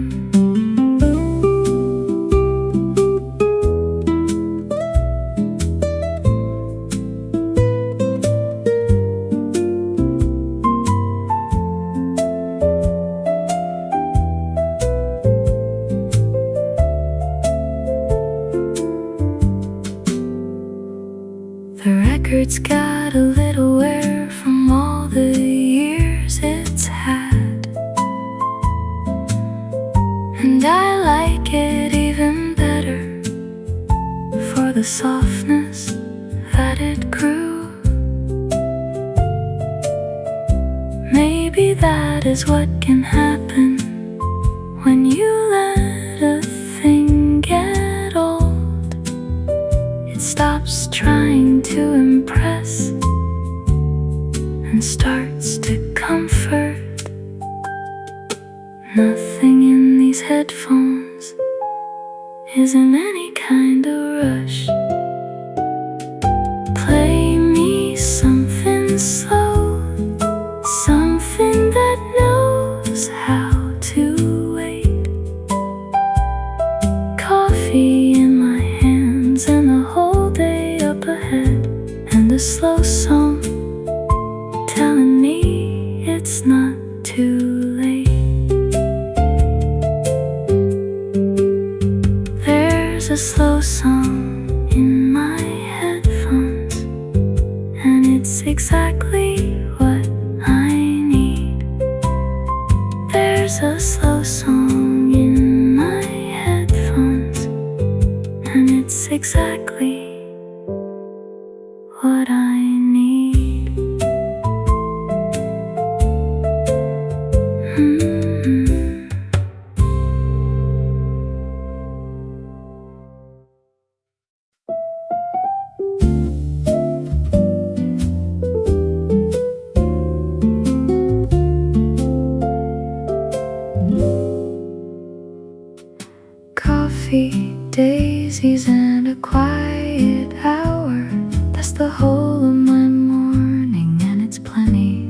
The record's got a little wear from all the years it's had, and I like it even better for the softness that it grew. Maybe that is what can happen when you let a thing get old. It stops trying to impress and starts to comfort. Nothing in these headphones is in any kind of rush. Play me something slow, something that knows how to wait. Coffee in my hands and the whole day up ahead, and a slow song telling me it's not too late. There's a slow song in my headphones, and it's exactly what I need. There's a slow song in my headphones, and it's exactly what I need. Coffee, daisies, and a quiet hour. That's the whole of my morning, and it's plenty.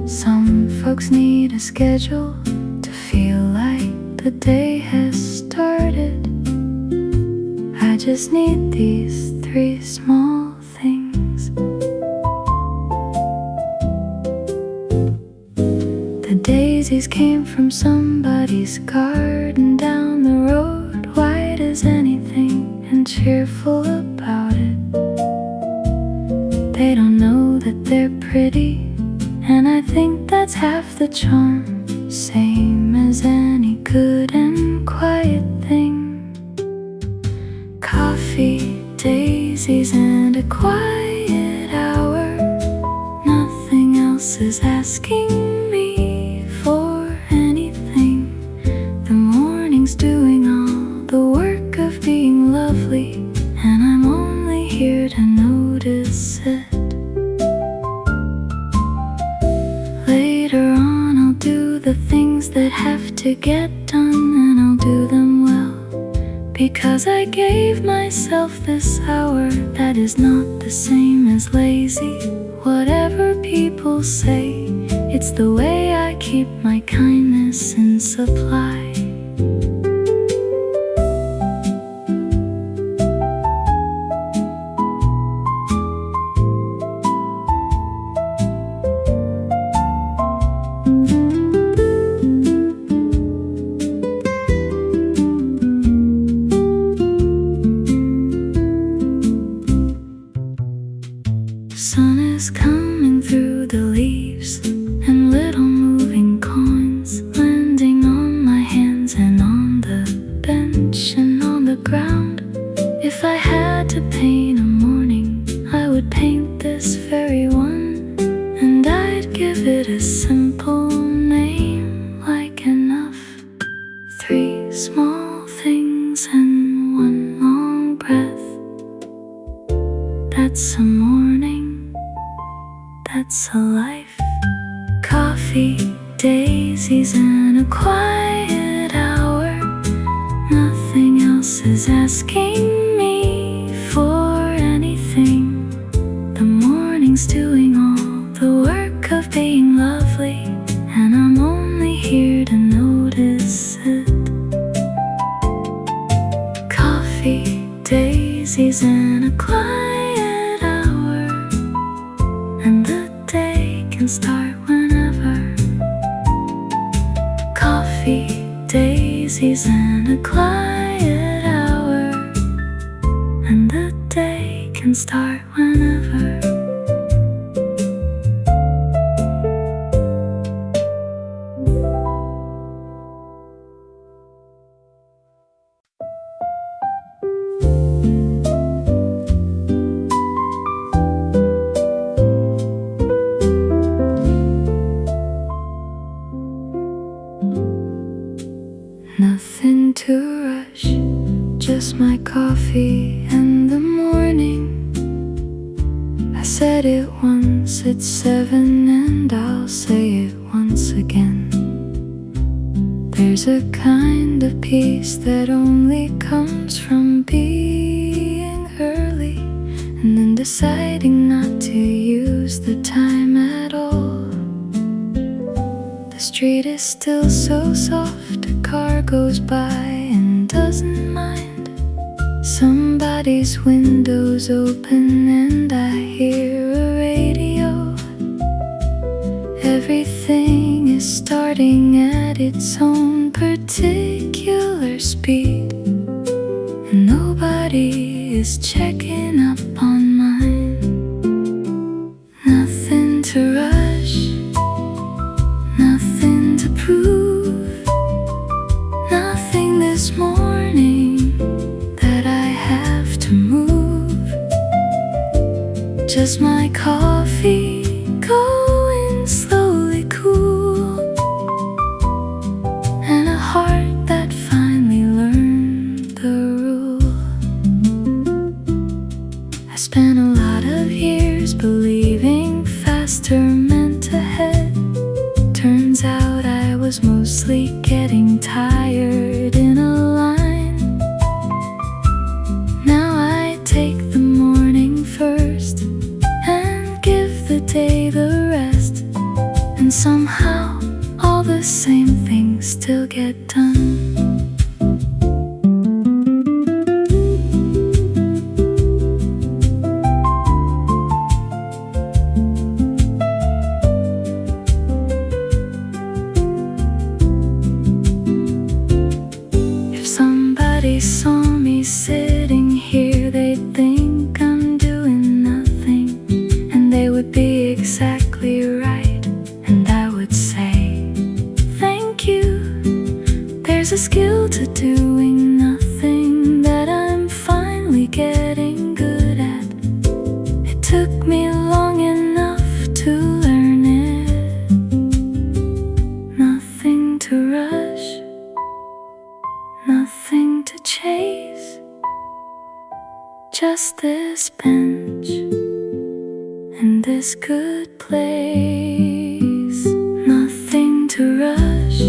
Some folks need a schedule to feel like the day has started. I just need these 3 small things. The daisies came from somebody's garden down the road, white as anything and cheerful about it. They don't know that they're pretty, and I think that's half the charm. Same as any good and quiet thing. Coffee, daisies, and a quiet hour. Nothing else is asking me for anything. The morning's doing all the work of being lovely, and I'm only here to notice it. Later on I'll things that have to get done, and I'll do them well, because I gave myself this hour that is not the same as lazy. Whatever people say, it's the way I keep my kindness in supply. Sun is coming through the leaves, and little moving coins landing on my hands and on the bench and on the ground. If I had to paint a morning, I would paint this very one, and I'd give it a simple name, like enough. 3 small things and 1 long breath. That's a morning, that's a life. Coffee, daisies, and a quiet hour. Nothing else is asking me for anything. The morning's doing all the work of being lovely, and I'm only here to notice it. Coffee, daisies, and a quiet hour, and the day can start whenever. Coffee, daisies, and a quiet hour, and the day can start whenever. Nothing to rush, just my coffee and the morning. I said it once, it's 7, and I'll say it once again. There's a kind of peace that only comes from being early, and then deciding not to use the time at all. The street is still so soft, a car goes by and doesn't mind. Somebody's window's open and I hear a radio. Everything is starting at its own particular speed, and nobody is checking up on mine. Nothing to rush, nothing to prove, nothing this morning that I have to move. Just my coffee going slowly cool, and a heart that finally learned the rule. I spent a lot of years believing faster meant ahead. Turns out I was mostly getting tired in a line. Now I take the morning first and give the day the rest, and somehow all the same things still get done. Somebody saw me sitting here, they'd think I'm doing nothing, and they would be exactly right, and I would say, thank you. There's a skill to doing nothing that I'm finally getting good at. It took me long enough to learn it. Nothing to rush, nothing to chase, just this bench and this good place. Nothing to rush,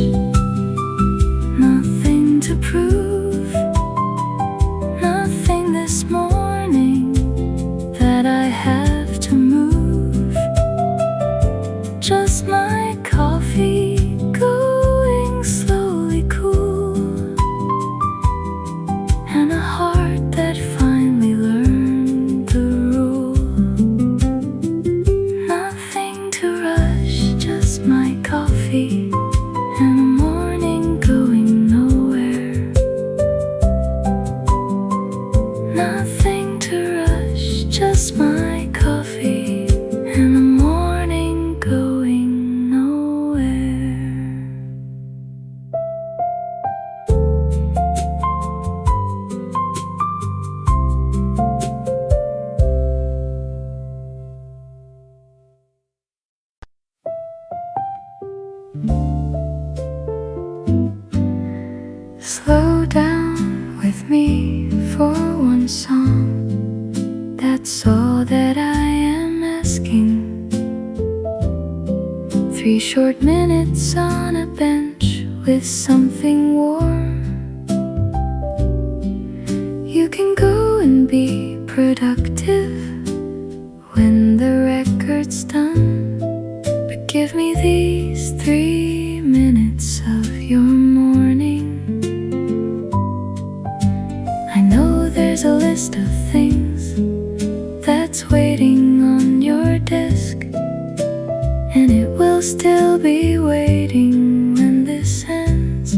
one song, that's all that I am asking. 3 short minutes on a bench with something warm. You can go and be productive when the record's done, but give me these 3 minutes of your morning. I know there's a list of things that's waiting on your desk, and it will still be waiting when this ends.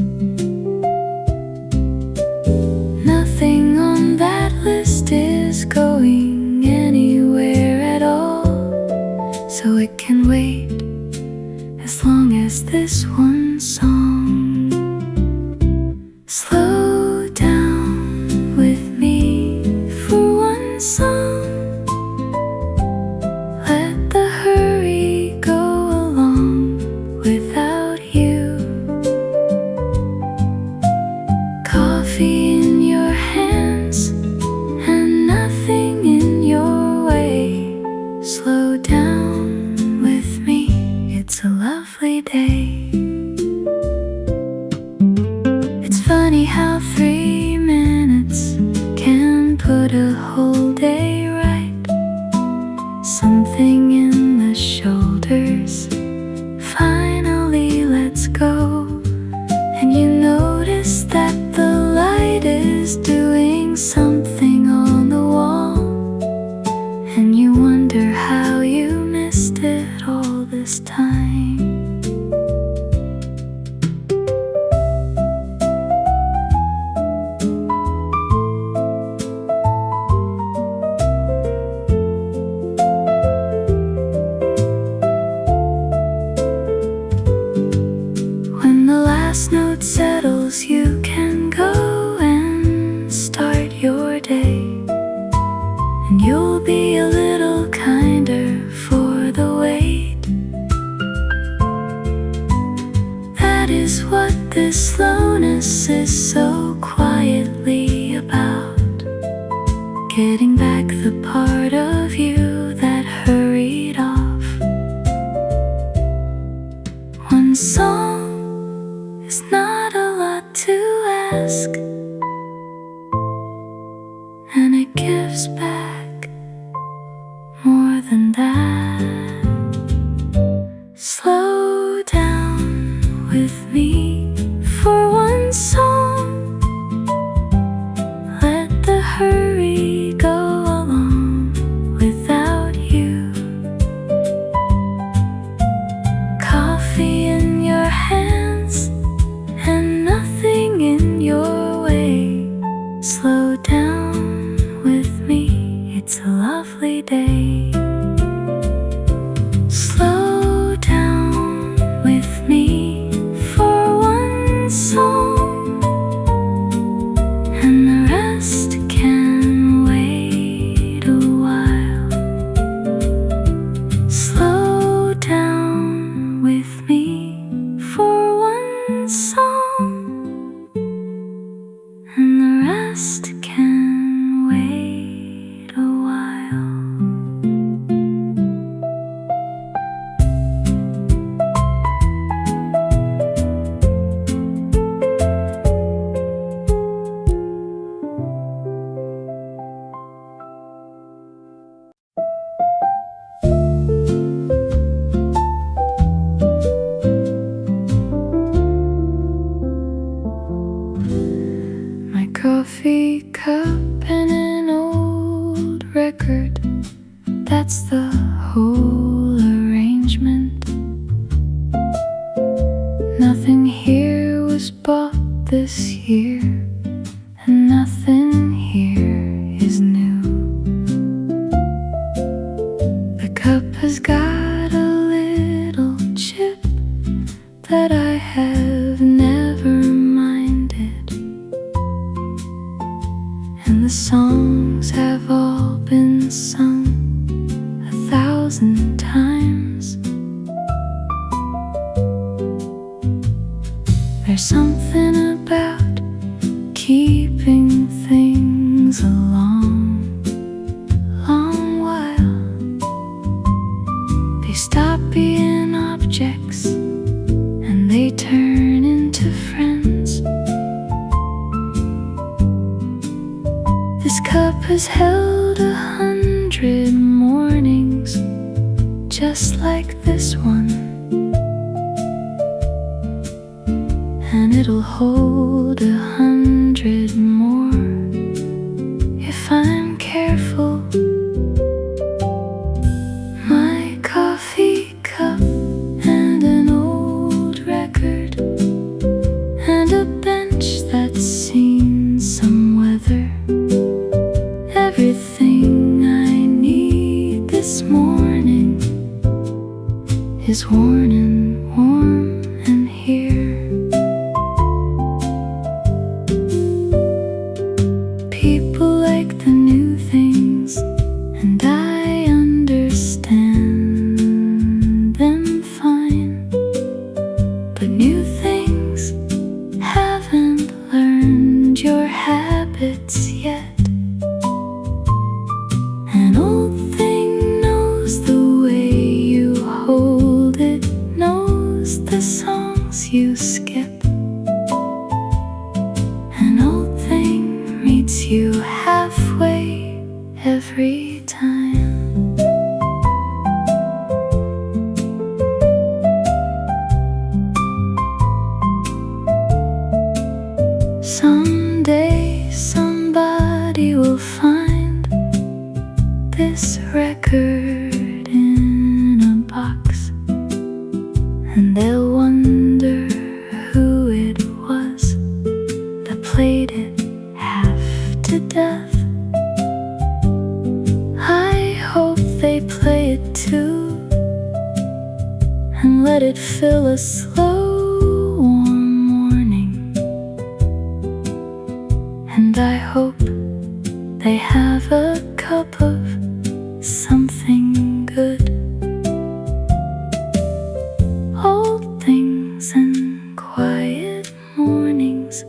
Nothing on that list is going anywhere at all, so it can wait as long as this one song. Slow down with me for one song. Let the hurry go along without you. Coffee in your hands and nothing in your way. Slow down with me, it's a lovely day. It's funny how 3 minutes can put a whole day right. Something in the shoulders finally lets go, and you notice that the light is doing something on the wall, and you wonder how you missed it all this time. When the last note settles, you can go and start your day, and you'll be a little kinder for the wait. That is what this slowness is so quietly about. Getting back the part of you that hurried off. One song is not a lot to ask, and it gives back more than that. Slow down with me for one song. Let the hurry go along without you. Coffee in your hands and nothing in your way. Slow down with me, it's a lovely day. Slow down with me for one song, and the rest can wait a while. Slow down with me for one song, and the rest can wait a while. My coffee cup and an old record, that's the whole arrangement. Nothing here was bought this year, and nothing here is new. The cup has got a little chip that I have never minded, and the songs have all been sung 1,000 times. There's something about keeping things along they turn into friends. This cup has held 100 mornings just like this one, and it'll hold 100 more if I'm careful. My coffee cup and an old record and a bench that's seen some weather. Everything I need this morning is worn and warm and here. People like the new things, and I understand them fine. But new things haven't learned your habits yet. An old thing knows the way you hold it, knows the songs you skip. An old thing meets you halfway every time. Someday somebody will find this record in a box, and they'll wonder who it was that played it half to death. I hope they play it too, and let it fill a slow, warm morning. And I hope they have a cup of something good. Old things and quiet mornings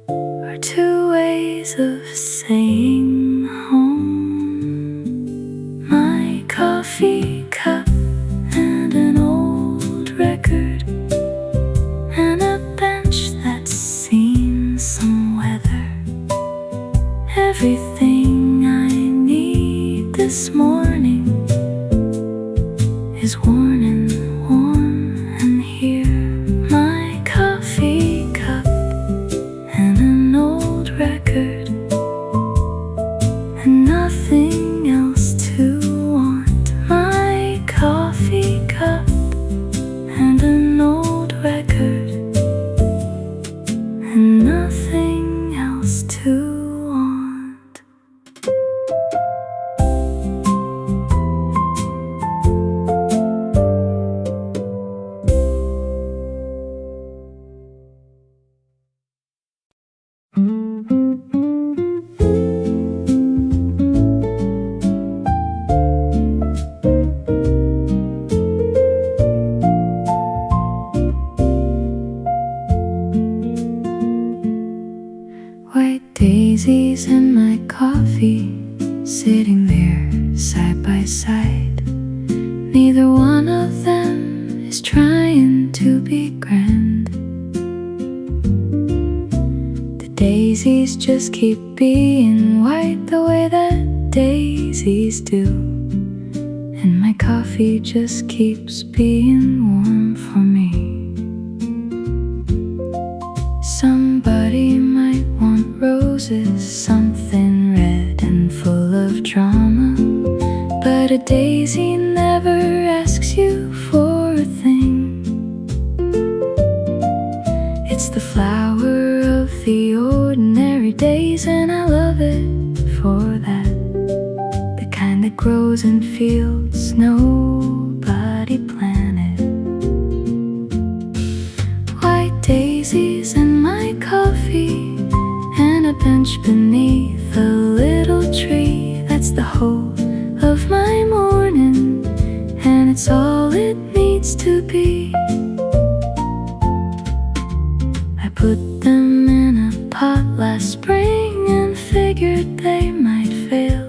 are two ways of saying home. My coffee cup and an old record and a bench that's seen some weather. Everything I need this morning is worn and warm and here. My coffee cup and an old record and nothing else to want. My coffee cup and an old record and nothing else to want. White daisies and my coffee, sitting there side by side. Neither one of them is trying to be grand. The daisies just keep being white the way that daisies do, and my coffee just keeps being warm for me. Somebody might want roses, something red and full of drama, but a daisy never asks you for a thing. It's the flower of the ordinary days, and I love it for that. The kind that grows in fields nobody planted. White daisies and my coffee and a bench beneath a little tree. That's the whole of my morning, and it's all it needs to be. I put them in a pot last spring and figured they might fail,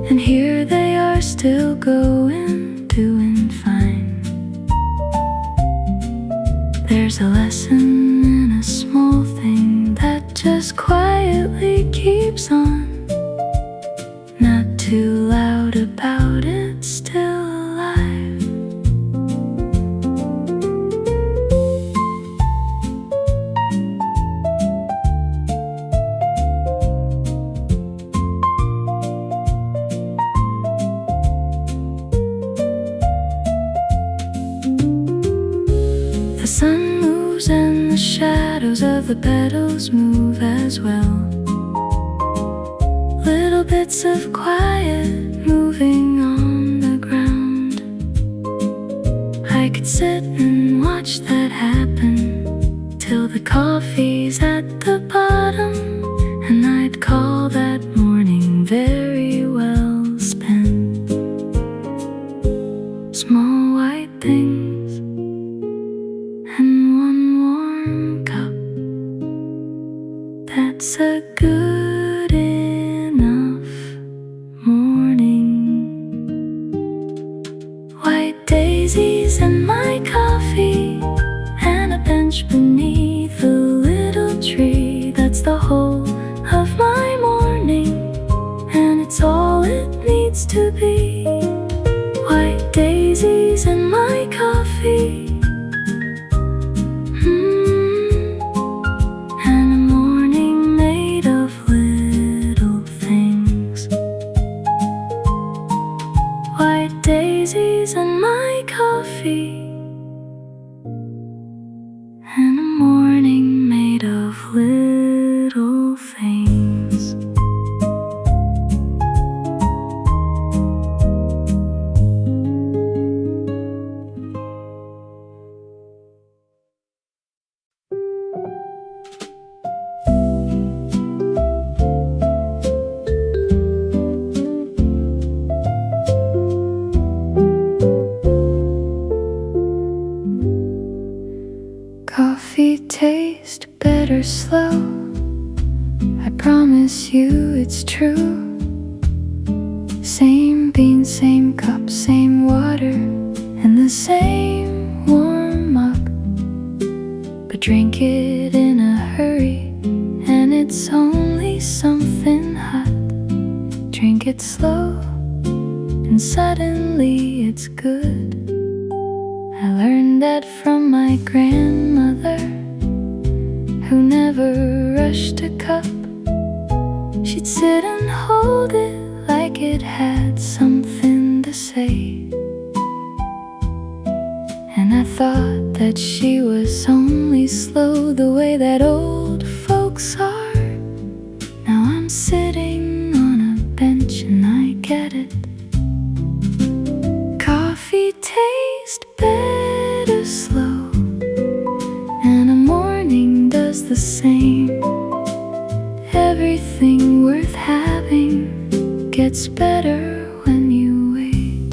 and here they are still going, doing fine. There's a lesson in a small thing that just quietly keeps on. Not too loud about it, still alive. The sun moves and the shadows of the petals move as well. Little bits of quiet moving on the ground. I could sit and watch that happen till the coffee's at the bottom, and I'd call that morning very well spent. Small white things and one warm cup. That's a good enough morning. White daisies and my coffee, and a bench beneath a little tree. That's the whole of my morning, and it's all it needs to be. White daisies and my coffee, and a morning made of little things. White daisies and my coffee, and a morning made of little things. Coffee tastes better slow. I promise you it's true. Same bean, same cup, same water, and the same warm mug. But drink it in a hurry, and it's only something hot. Drink it slow, and suddenly it's good. I learned that from my grandmother, who never rushed a cup. She'd sit and hold it like it had something to say. And I thought that she was only slow the way that old folks are. Now I'm sitting on a bench and I get it. Coffee tastes better slow, and a morning does the same. Everything worth having gets better when you wait.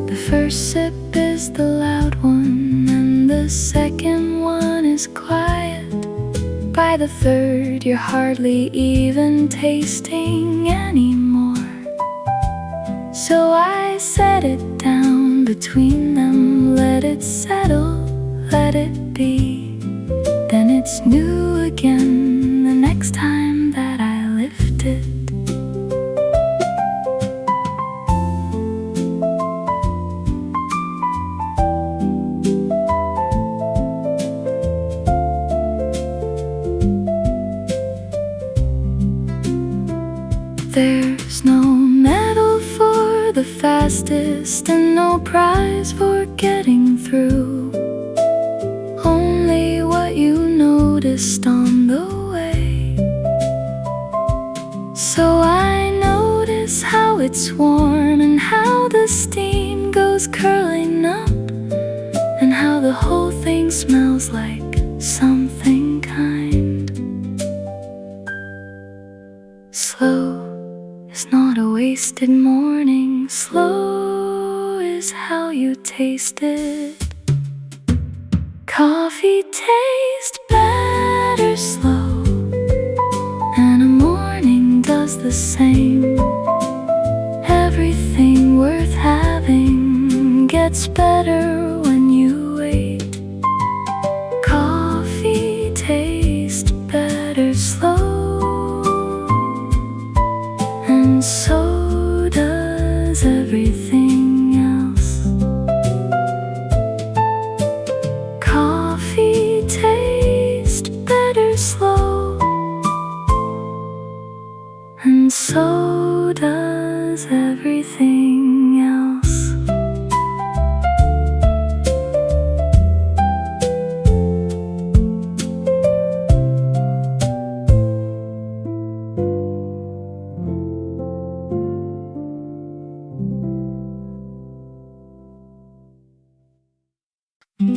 The first sip is the loud one, and the second one is quiet. By the third, you're hardly even tasting anymore. So I set it down between them, let it settle, let it be. Then it's new again the next time that I lift it. There's no medal for the fastest, and no prize for getting through. Only what you noticed on the way. So I notice how it's warm, and how the steam goes curling up, and how the whole thing smells like something kind. Slow is not a wasted morning. Slow is how you taste it. Coffee tastes better slow, and a morning does the same. Everything worth having gets better when you This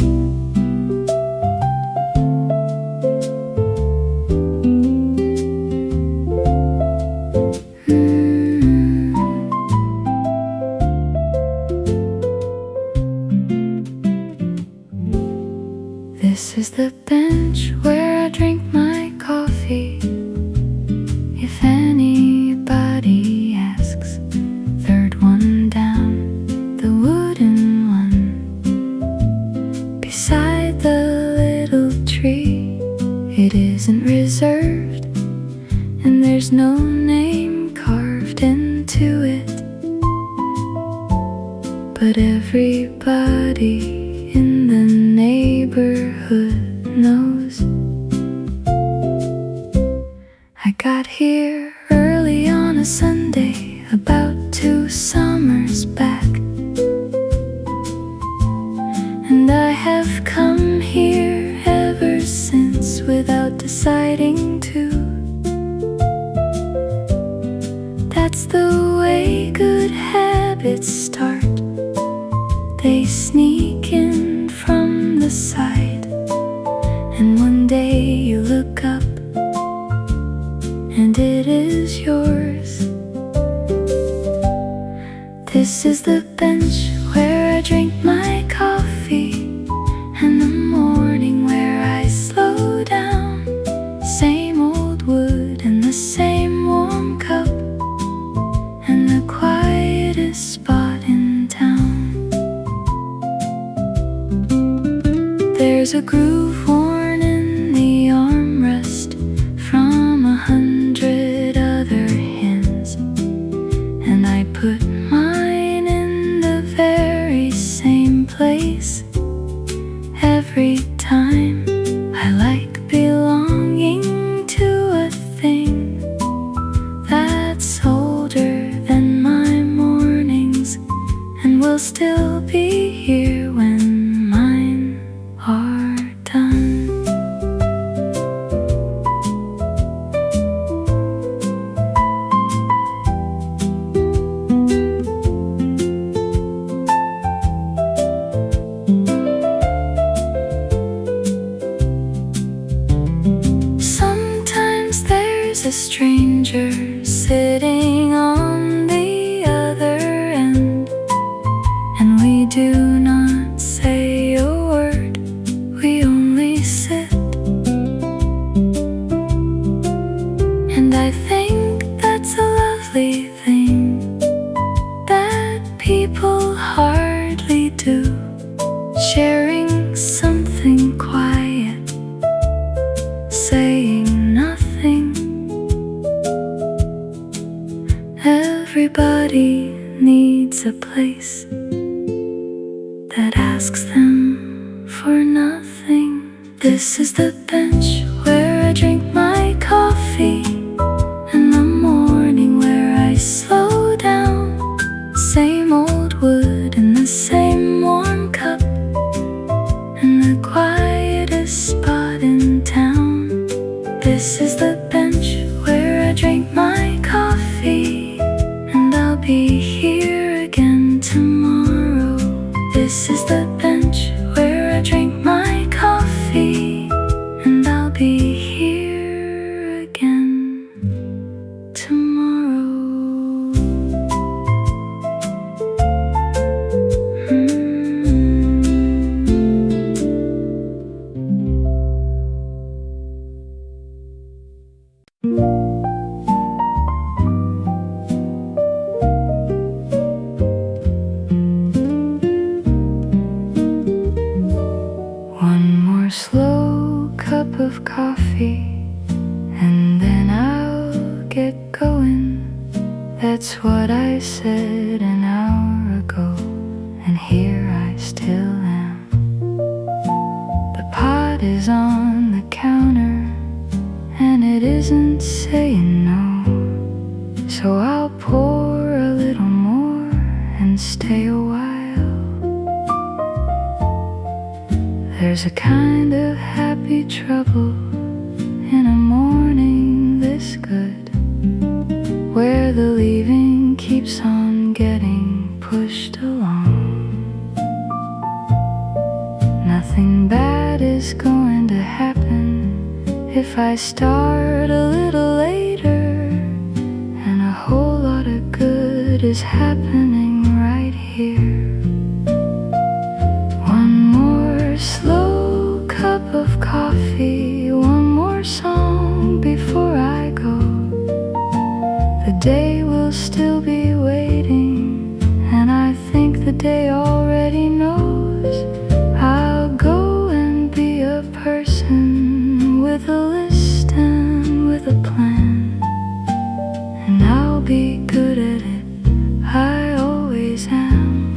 is the bench where I drink my coffee. If anybody asks, third one down, the wooden one, beside the little tree. It isn't reserved, and there's no name carved into it, but everybody in the neighborhood knows. I got here early on a Sunday, about 2 summers back, and I have come here ever since without deciding to. That's the way good habits start. They sneak in from the side, and one day you look up and it is yours. This is the bench where I drink my coffee, and the morning where I slow down. Same old wood and the same warm cup, and the quietest spot in town. There's a groove worn in the armrest from 100 other hands, and I put mine in the very same place every time. I like belonging to a thing that's older than my mornings, and will still be here when mine are done. Sometimes there's a stranger sitting on the other end, and we do not say a word, we only sit. And I think that's a lovely thing that people hardly do, sharing something quiet, saying nothing. Everybody needs a place that asks them for nothing. This is the bench where I drink my coffee, and the morning where I slow down. Same old wood and the same warm cup, and the quietest spot in town. This is the bench where I drink my coffee, and I'll be here again tomorrow. This is the bench where I drink my coffee, and I'll be here again tomorrow. One more slow cup of coffee, and then I'll get going. That's what I said an hour ago, and here I still am. The pot is on the counter, and it isn't saying no, so I'll pour a little more and stay a while. There's a kind of happy trouble in a morning this good, where the leaving keeps on getting pushed along. Nothing bad is going to happen if I start a little later, and a whole lot of good is happening right here. One more slow cup of coffee, one more song before I go. The day will still be waiting, and I think the day already knows. I'll go and be a person with a list and with a plan, and I'll be good at it, I always am.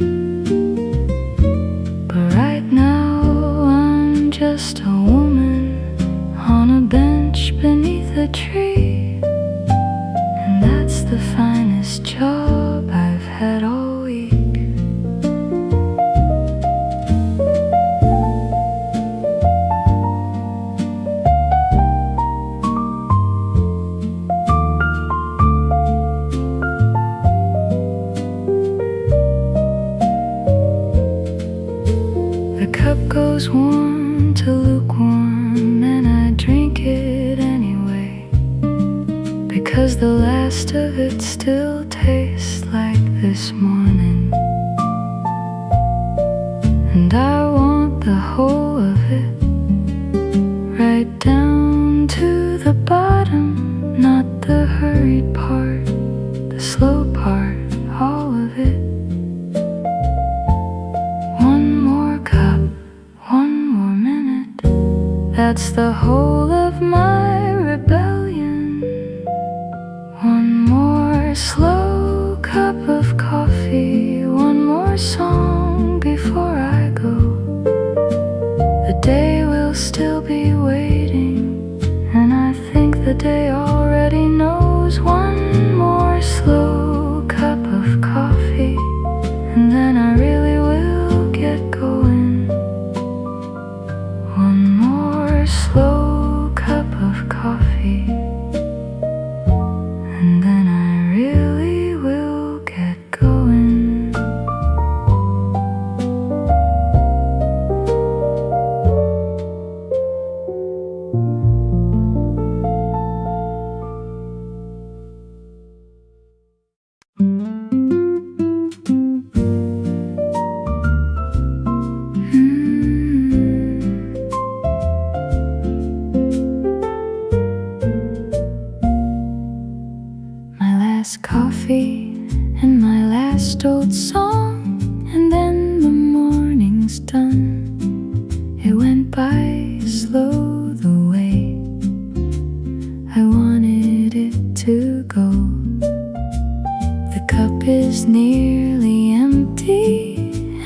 But right now I'm just a woman on a bench beneath a tree, and that's the finest job I've had all week. The cup goes warm to lukewarm, and I drink it anyway, because the last of it still tastes like this morning. And I want the whole of it, right down to the bottom, not the hurried part, the slow part, all of it. One more cup, one more minute, that's the whole of my rebellion. One more slow cup of coffee, one more song before I go. The day will still be waiting, and I think the day already knows. One more slow cup of coffee, and then I really will get going. One more slow cup of coffee, and then I really will get going. My last coffee and my last old song, and then the morning's done. It went by slow the way I wanted it to go. The cup is nearly empty,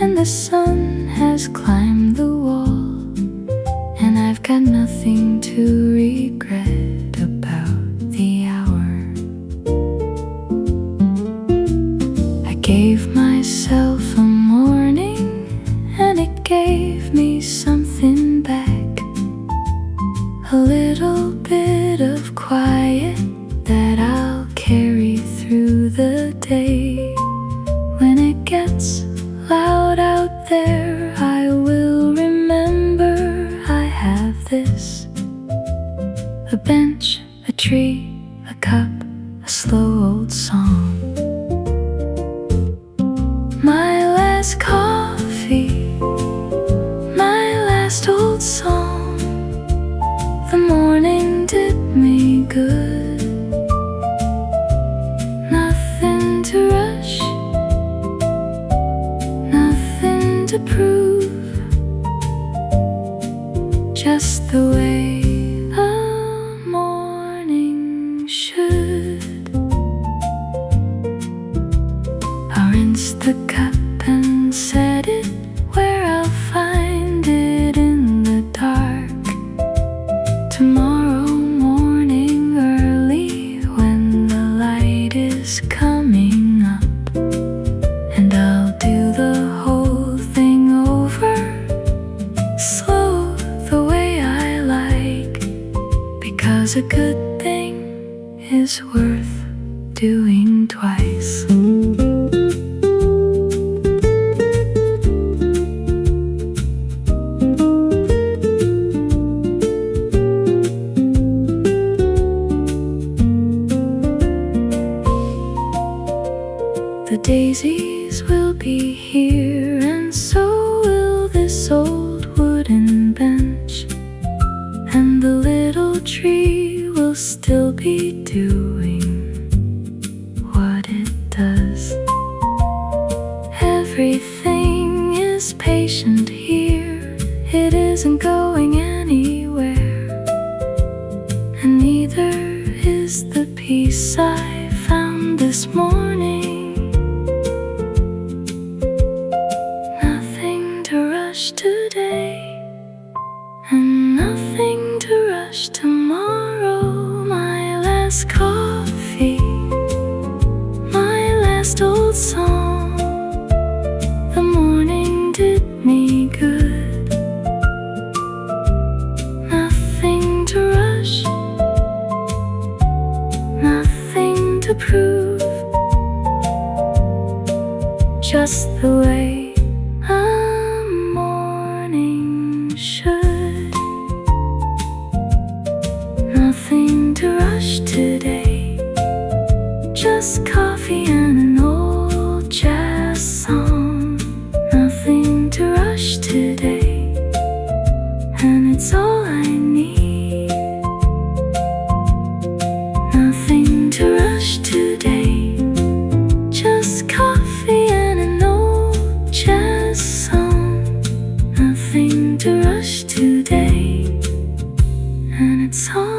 and the sun has climbed the wall, and I've got nothing to regret about the hour. I gave myself a morning, and it gave me something back, a little bit of quiet that I'll carry through the day. When it gets loud out there, I will remember I have this: a bench, a tree, a cup, a slow old song. My last coffee, my last old song. The morning did me good. Nothing to rush, nothing to prove, just the way a morning should. I'll rinse the cup and set it where I'll find it in the dark. Tomorrow morning early, when the light is coming up, and I'll do the whole thing over, slow the way I like, because a good thing is worth doing twice. daisies will be here, and so will this old wooden bench, and the little tree will still be doing what it does. Everything is patient here, it isn't going anywhere, and neither is the peace I found this morning. Nothing to rush today, and nothing to rush tomorrow. My last coffee, my last old song, the morning did me good. Nothing to rush, nothing to prove, just the way a morning should. Nothing to rush today, just coffee and an old jazz song. Nothing to rush today, and it's all I need. Nothing to rush today, just coffee and an old jazz song. Nothing to rush today, and it's all